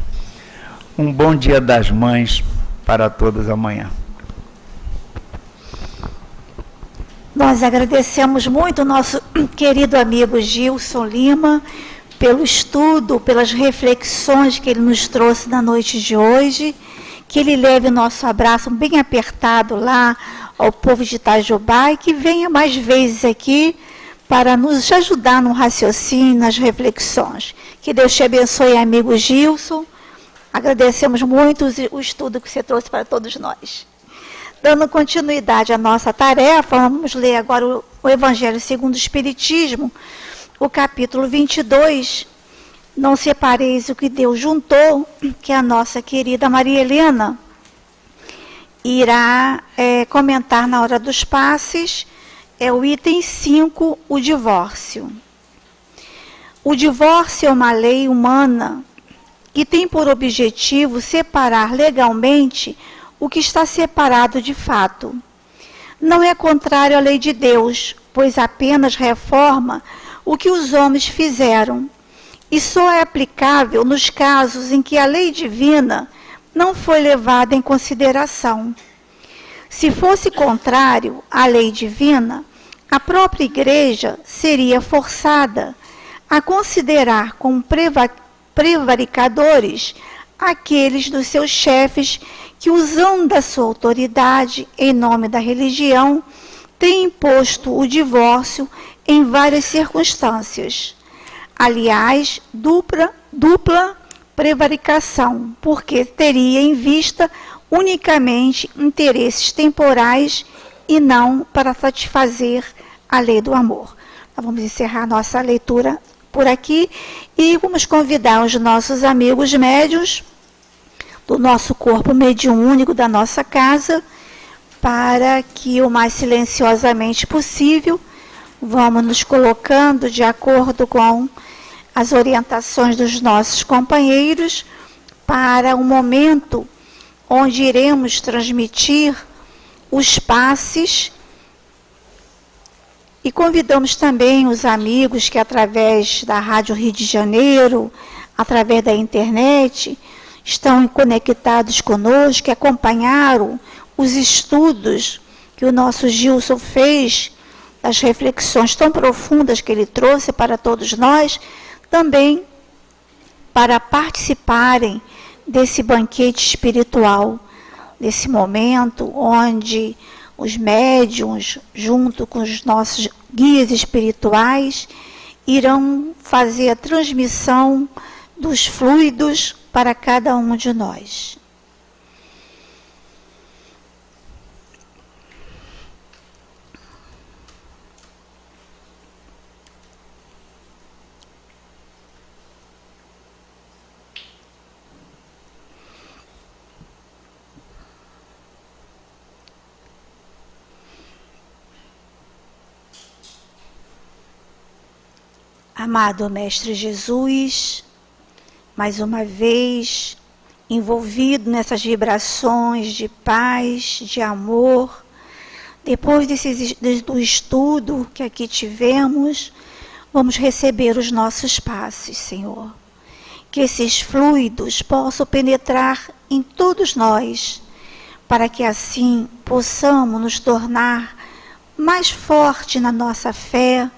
Um bom Dia das Mães para todas amanhã. Nós agradecemos muito o nosso querido amigo Gilson Lima pelo estudo, pelas reflexões que ele nos trouxe na noite de hoje. Que ele leve o nosso abraço bem apertado lá ao povo de Itajubá e que venha mais vezes aqui para nos ajudar no raciocínio, nas reflexões. Que Deus te abençoe, amigo Gilson. Agradecemos muito o estudo que você trouxe para todos nós. Dando continuidade à nossa tarefa, vamos ler agora o Evangelho segundo o Espiritismo, o capítulo 22. Não separeis o que Deus juntou, que a nossa querida Maria Helena irá comentar na hora dos passes. É o item 5, o divórcio. O divórcio é uma lei humana que tem por objetivo separar legalmente o que está separado de fato. Não é contrário à lei de Deus, pois apenas reforma o que os homens fizeram, e só é aplicável nos casos em que a lei divina não foi levada em consideração. Se fosse contrário à lei divina, a própria Igreja seria forçada a considerar como prevaricadores aqueles dos seus chefes que, usando da sua autoridade em nome da religião, têm imposto o divórcio em várias circunstâncias. Aliás, dupla prevaricação, porque teria em vista unicamente interesses temporais e não para satisfazer a lei do amor. Nós vamos encerrar nossa leitura por aqui e vamos convidar os nossos amigos médiuns do nosso corpo mediúnico da nossa casa para que o mais silenciosamente possível vamos nos colocando de acordo com as orientações dos nossos companheiros para um momento onde iremos transmitir os passes, e convidamos também os amigos que através da Rádio Rio de Janeiro, através da internet, estão conectados conosco, que acompanharam os estudos que o nosso Gilson fez, as reflexões tão profundas que ele trouxe para todos nós, também para participarem desse banquete espiritual, nesse momento onde os médiuns, junto com os nossos guias espirituais, irão fazer a transmissão dos fluidos para cada um de nós. Amado Mestre Jesus, mais uma vez, envolvido nessas vibrações de paz, de amor, depois do estudo que aqui tivemos, vamos receber os nossos passes, Senhor. Que esses fluidos possam penetrar em todos nós, para que assim possamos nos tornar mais fortes na nossa fé,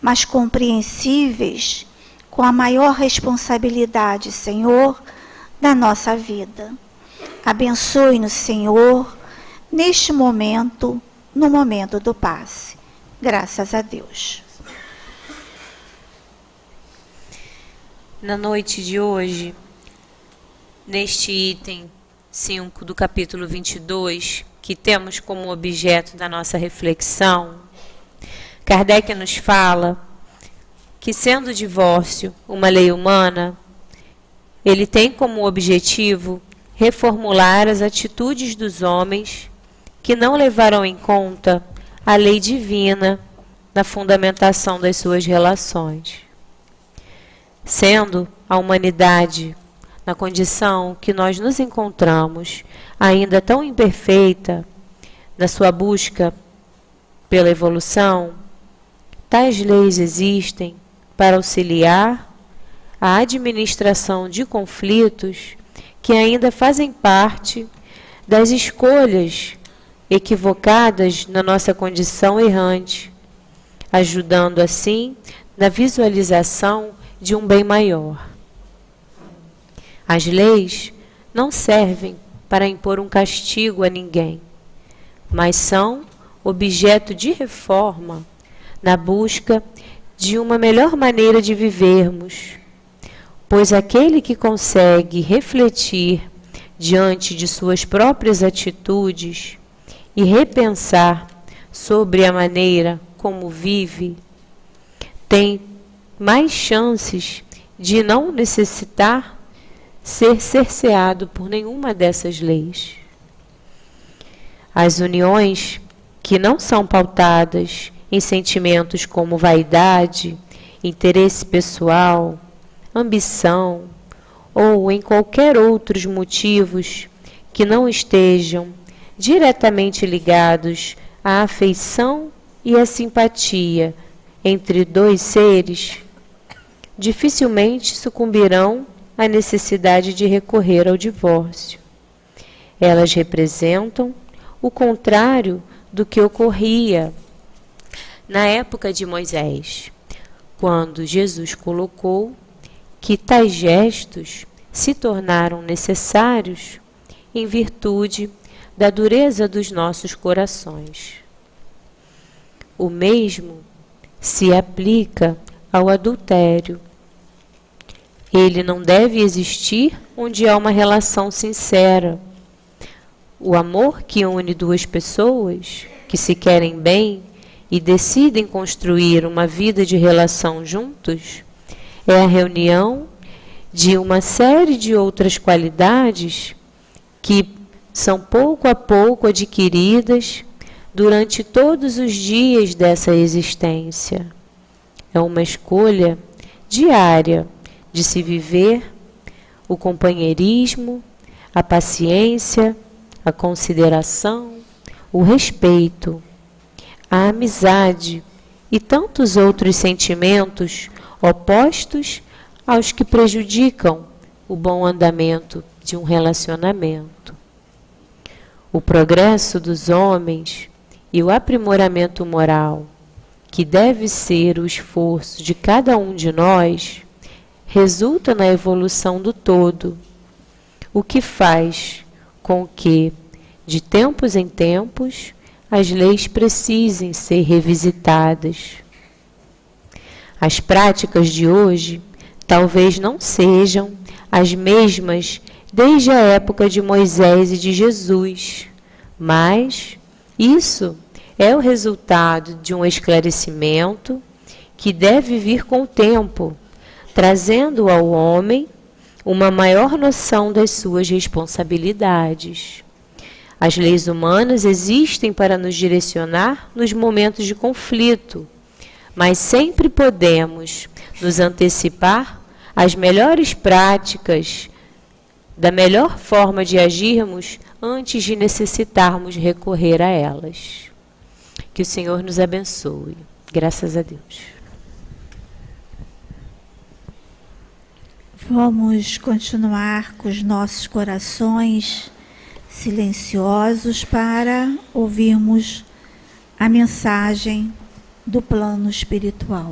mais compreensíveis, com a maior responsabilidade, Senhor, da nossa vida. Abençoe-nos, Senhor, neste momento, no momento do passe. Graças a Deus. Na noite de hoje, neste item 5 do capítulo 22, que temos como objeto da nossa reflexão, Kardec nos fala que, sendo o divórcio uma lei humana, ele tem como objetivo reformular as atitudes dos homens que não levaram em conta a lei divina na fundamentação das suas relações. Sendo a humanidade, na condição que nós nos encontramos, ainda tão imperfeita na sua busca pela evolução, tais leis existem para auxiliar a administração de conflitos que ainda fazem parte das escolhas equivocadas na nossa condição errante, ajudando assim na visualização de um bem maior. As leis não servem para impor um castigo a ninguém, mas são objeto de reforma na busca de uma melhor maneira de vivermos, pois aquele que consegue refletir diante de suas próprias atitudes e repensar sobre a maneira como vive, tem mais chances de não necessitar ser cerceado por nenhuma dessas leis. As uniões que não são pautadas em sentimentos como vaidade, interesse pessoal, ambição ou em qualquer outros motivos que não estejam diretamente ligados à afeição e à simpatia entre dois seres, dificilmente sucumbirão à necessidade de recorrer ao divórcio. Elas representam o contrário do que ocorria na época de Moisés, quando Jesus colocou que tais gestos se tornaram necessários em virtude da dureza dos nossos corações. O mesmo se aplica ao adultério. Ele não deve existir onde há uma relação sincera. O amor que une duas pessoas que se querem bem e decidem construir uma vida de relação juntos é a reunião de uma série de outras qualidades que são pouco a pouco adquiridas durante todos os dias dessa existência. É uma escolha diária de se viver o companheirismo, a paciência, a consideração, o respeito, a amizade e tantos outros sentimentos opostos aos que prejudicam o bom andamento de um relacionamento. O progresso dos homens e o aprimoramento moral, que deve ser o esforço de cada um de nós, resulta na evolução do todo, o que faz com que, de tempos em tempos, as leis precisem ser revisitadas. As práticas de hoje talvez não sejam as mesmas desde a época de Moisés e de Jesus, mas isso é o resultado de um esclarecimento que deve vir com o tempo, trazendo ao homem uma maior noção das suas responsabilidades. As leis humanas existem para nos direcionar nos momentos de conflito, mas sempre podemos nos antecipar às melhores práticas, da melhor forma de agirmos antes de necessitarmos recorrer a elas. Que o Senhor nos abençoe. Graças a Deus. Vamos continuar com os nossos corações silenciosos para ouvirmos a mensagem do plano espiritual.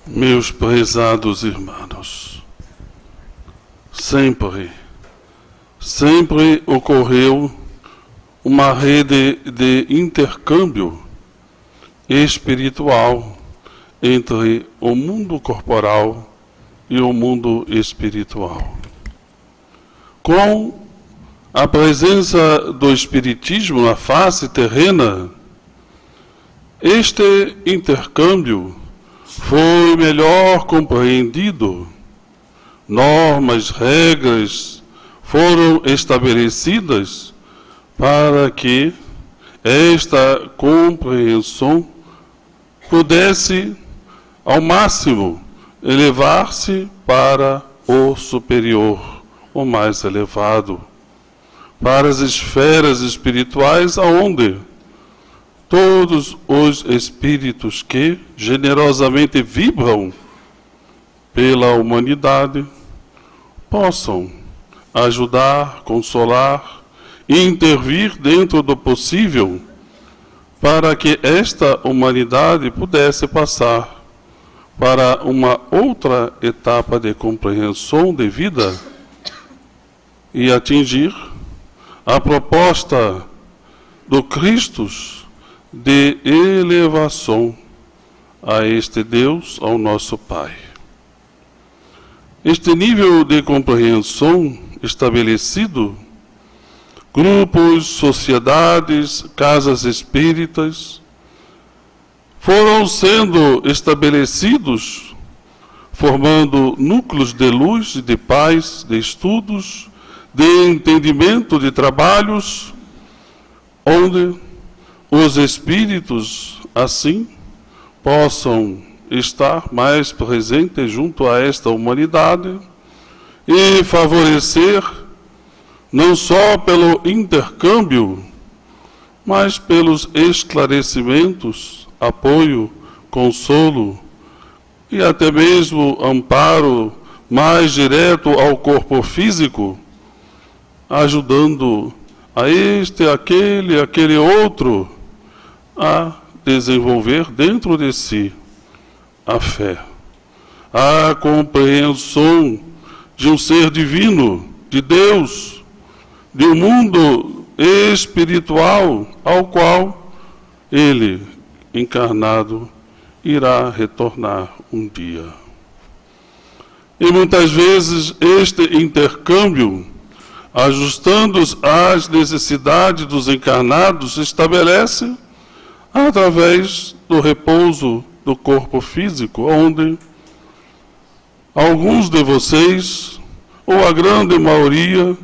Meus prezados irmãos, sempre ocorreu uma rede de intercâmbio espiritual entre o mundo corporal e o mundo espiritual. Com a presença do espiritismo na face terrena, este intercâmbio foi melhor compreendido, normas, regras foram estabelecidas para que esta compreensão pudesse, ao máximo, elevar-se para o superior, o mais elevado, para as esferas espirituais, aonde todos os espíritos que generosamente vibram pela humanidade possam ajudar, consolar e intervir dentro do possível para que esta humanidade pudesse passar para uma outra etapa de compreensão de vida e atingir a proposta do Cristo de elevação a este Deus, ao nosso Pai. Este nível de compreensão estabelecido, grupos, sociedades, casas espíritas, foram sendo estabelecidos, formando núcleos de luz, de paz, de estudos, de entendimento, de trabalhos, onde os espíritos, assim, possam estar mais presentes junto a esta humanidade e favorecer, não só pelo intercâmbio, mas pelos esclarecimentos, apoio, consolo e até mesmo amparo mais direto ao corpo físico, ajudando a este, aquele outro a desenvolver dentro de si a fé, a compreensão de um ser divino, de Deus, de um mundo espiritual ao qual ele, encarnado, irá retornar um dia. E muitas vezes este intercâmbio, ajustando às necessidades dos encarnados, se estabelece através do repouso do corpo físico, onde alguns de vocês, ou a grande maioria,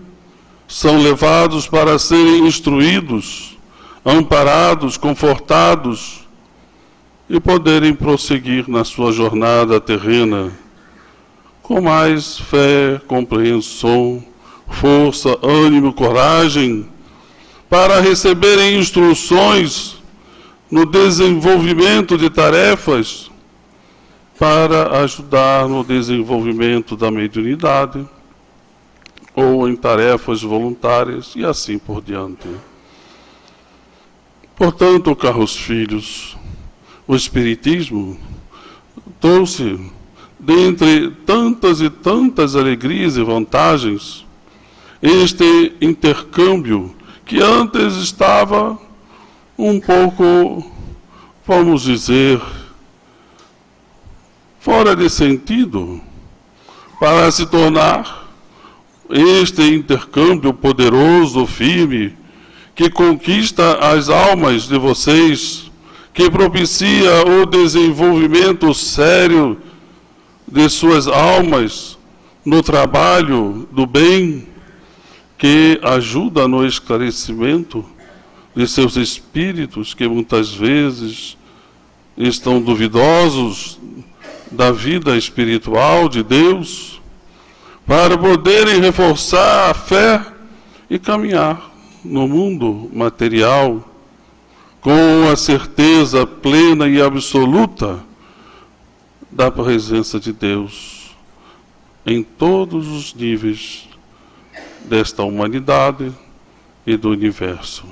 são levados para serem instruídos, amparados, confortados e poderem prosseguir na sua jornada terrena com mais fé, compreensão, força, ânimo, coragem, para receberem instruções no desenvolvimento de tarefas para ajudar no desenvolvimento da mediunidade ou em tarefas voluntárias e assim por diante. Portanto, caros filhos, o Espiritismo trouxe, dentre tantas e tantas alegrias e vantagens, este intercâmbio que antes estava um pouco, vamos dizer, fora de sentido, para se tornar este intercâmbio poderoso, firme, que conquista as almas de vocês, que propicia o desenvolvimento sério de suas almas no trabalho do bem, que ajuda no esclarecimento de seus espíritos, que muitas vezes estão duvidosos da vida espiritual de Deus, para poderem reforçar a fé e caminhar no mundo material com a certeza plena e absoluta da presença de Deus em todos os níveis desta humanidade e do universo.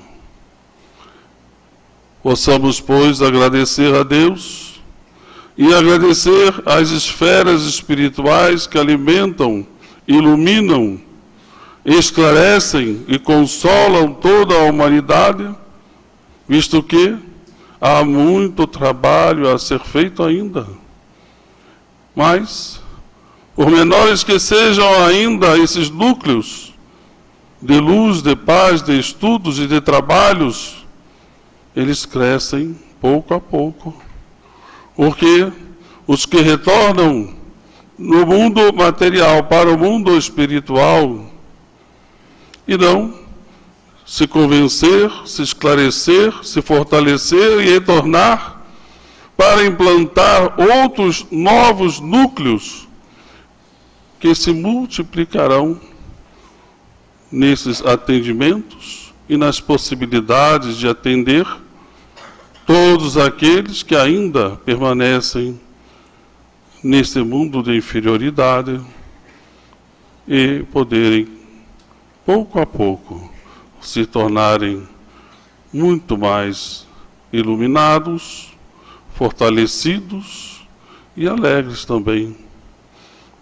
Possamos, pois, agradecer a Deus e agradecer às esferas espirituais que alimentam, iluminam, esclarecem e consolam toda a humanidade, visto que há muito trabalho a ser feito ainda. Mas, por menores que sejam ainda esses núcleos de luz, de paz, de estudos e de trabalhos, eles crescem pouco a pouco, porque os que retornam no mundo material para o mundo espiritual irão se convencer, se esclarecer, se fortalecer e retornar para implantar outros novos núcleos que se multiplicarão nesses atendimentos e nas possibilidades de atender todos aqueles que ainda permanecem nesse mundo de inferioridade e poderem, pouco a pouco, se tornarem muito mais iluminados, fortalecidos e alegres também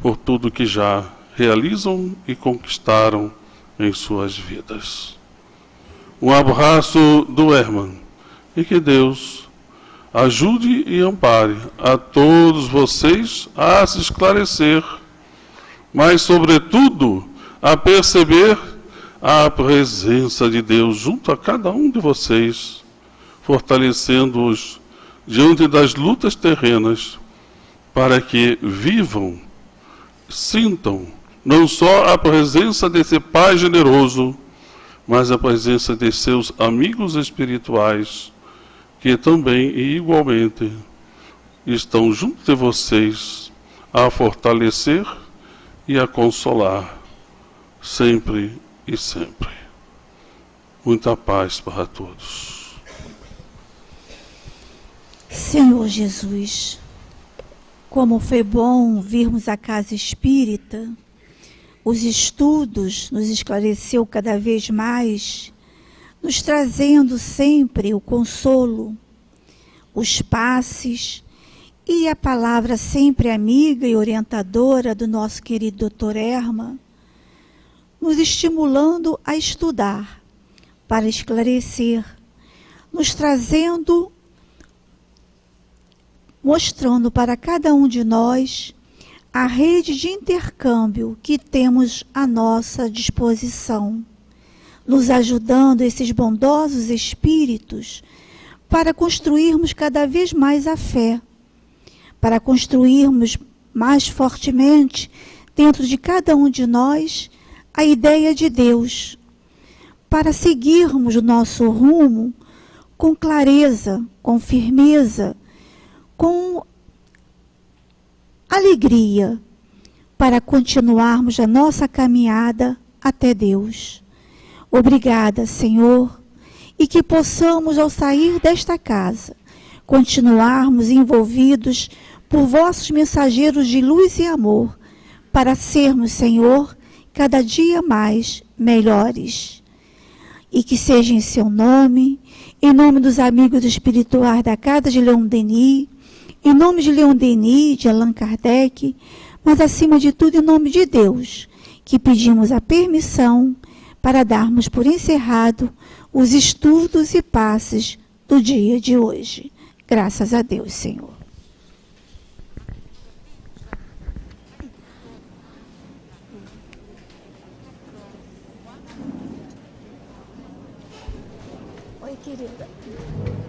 por tudo que já realizam e conquistaram em suas vidas. Um abraço do Herman e que Deus ajude e ampare a todos vocês a se esclarecer, mas, sobretudo, a perceber a presença de Deus junto a cada um de vocês, fortalecendo-os diante das lutas terrenas, para que vivam, sintam, não só a presença desse Pai generoso, mas a presença de seus amigos espirituais, que também e igualmente estão junto de vocês a fortalecer e a consolar, sempre e sempre. Muita paz para todos. Senhor Jesus, como foi bom virmos à casa espírita, os estudos nos esclareceu cada vez mais, nos trazendo sempre o consolo, os passes e a palavra sempre amiga e orientadora do nosso querido Dr. Erma, nos estimulando a estudar, para esclarecer, nos trazendo, mostrando para cada um de nós a rede de intercâmbio que temos à nossa disposição, nos ajudando esses bondosos espíritos para construirmos cada vez mais a fé, para construirmos mais fortemente dentro de cada um de nós a ideia de Deus, para seguirmos o nosso rumo com clareza, com firmeza, com alegria, para continuarmos a nossa caminhada até Deus. Obrigada, Senhor, e que possamos, ao sair desta casa, continuarmos envolvidos por vossos mensageiros de luz e amor, para sermos, Senhor, cada dia mais melhores. E que seja em seu nome, em nome dos amigos espirituais da Casa de Leon Denis, em nome de Leon Denis, de Allan Kardec, mas acima de tudo em nome de Deus, que pedimos a permissão para darmos por encerrado os estudos e passes do dia de hoje. Graças a Deus, Senhor. Oi, querida.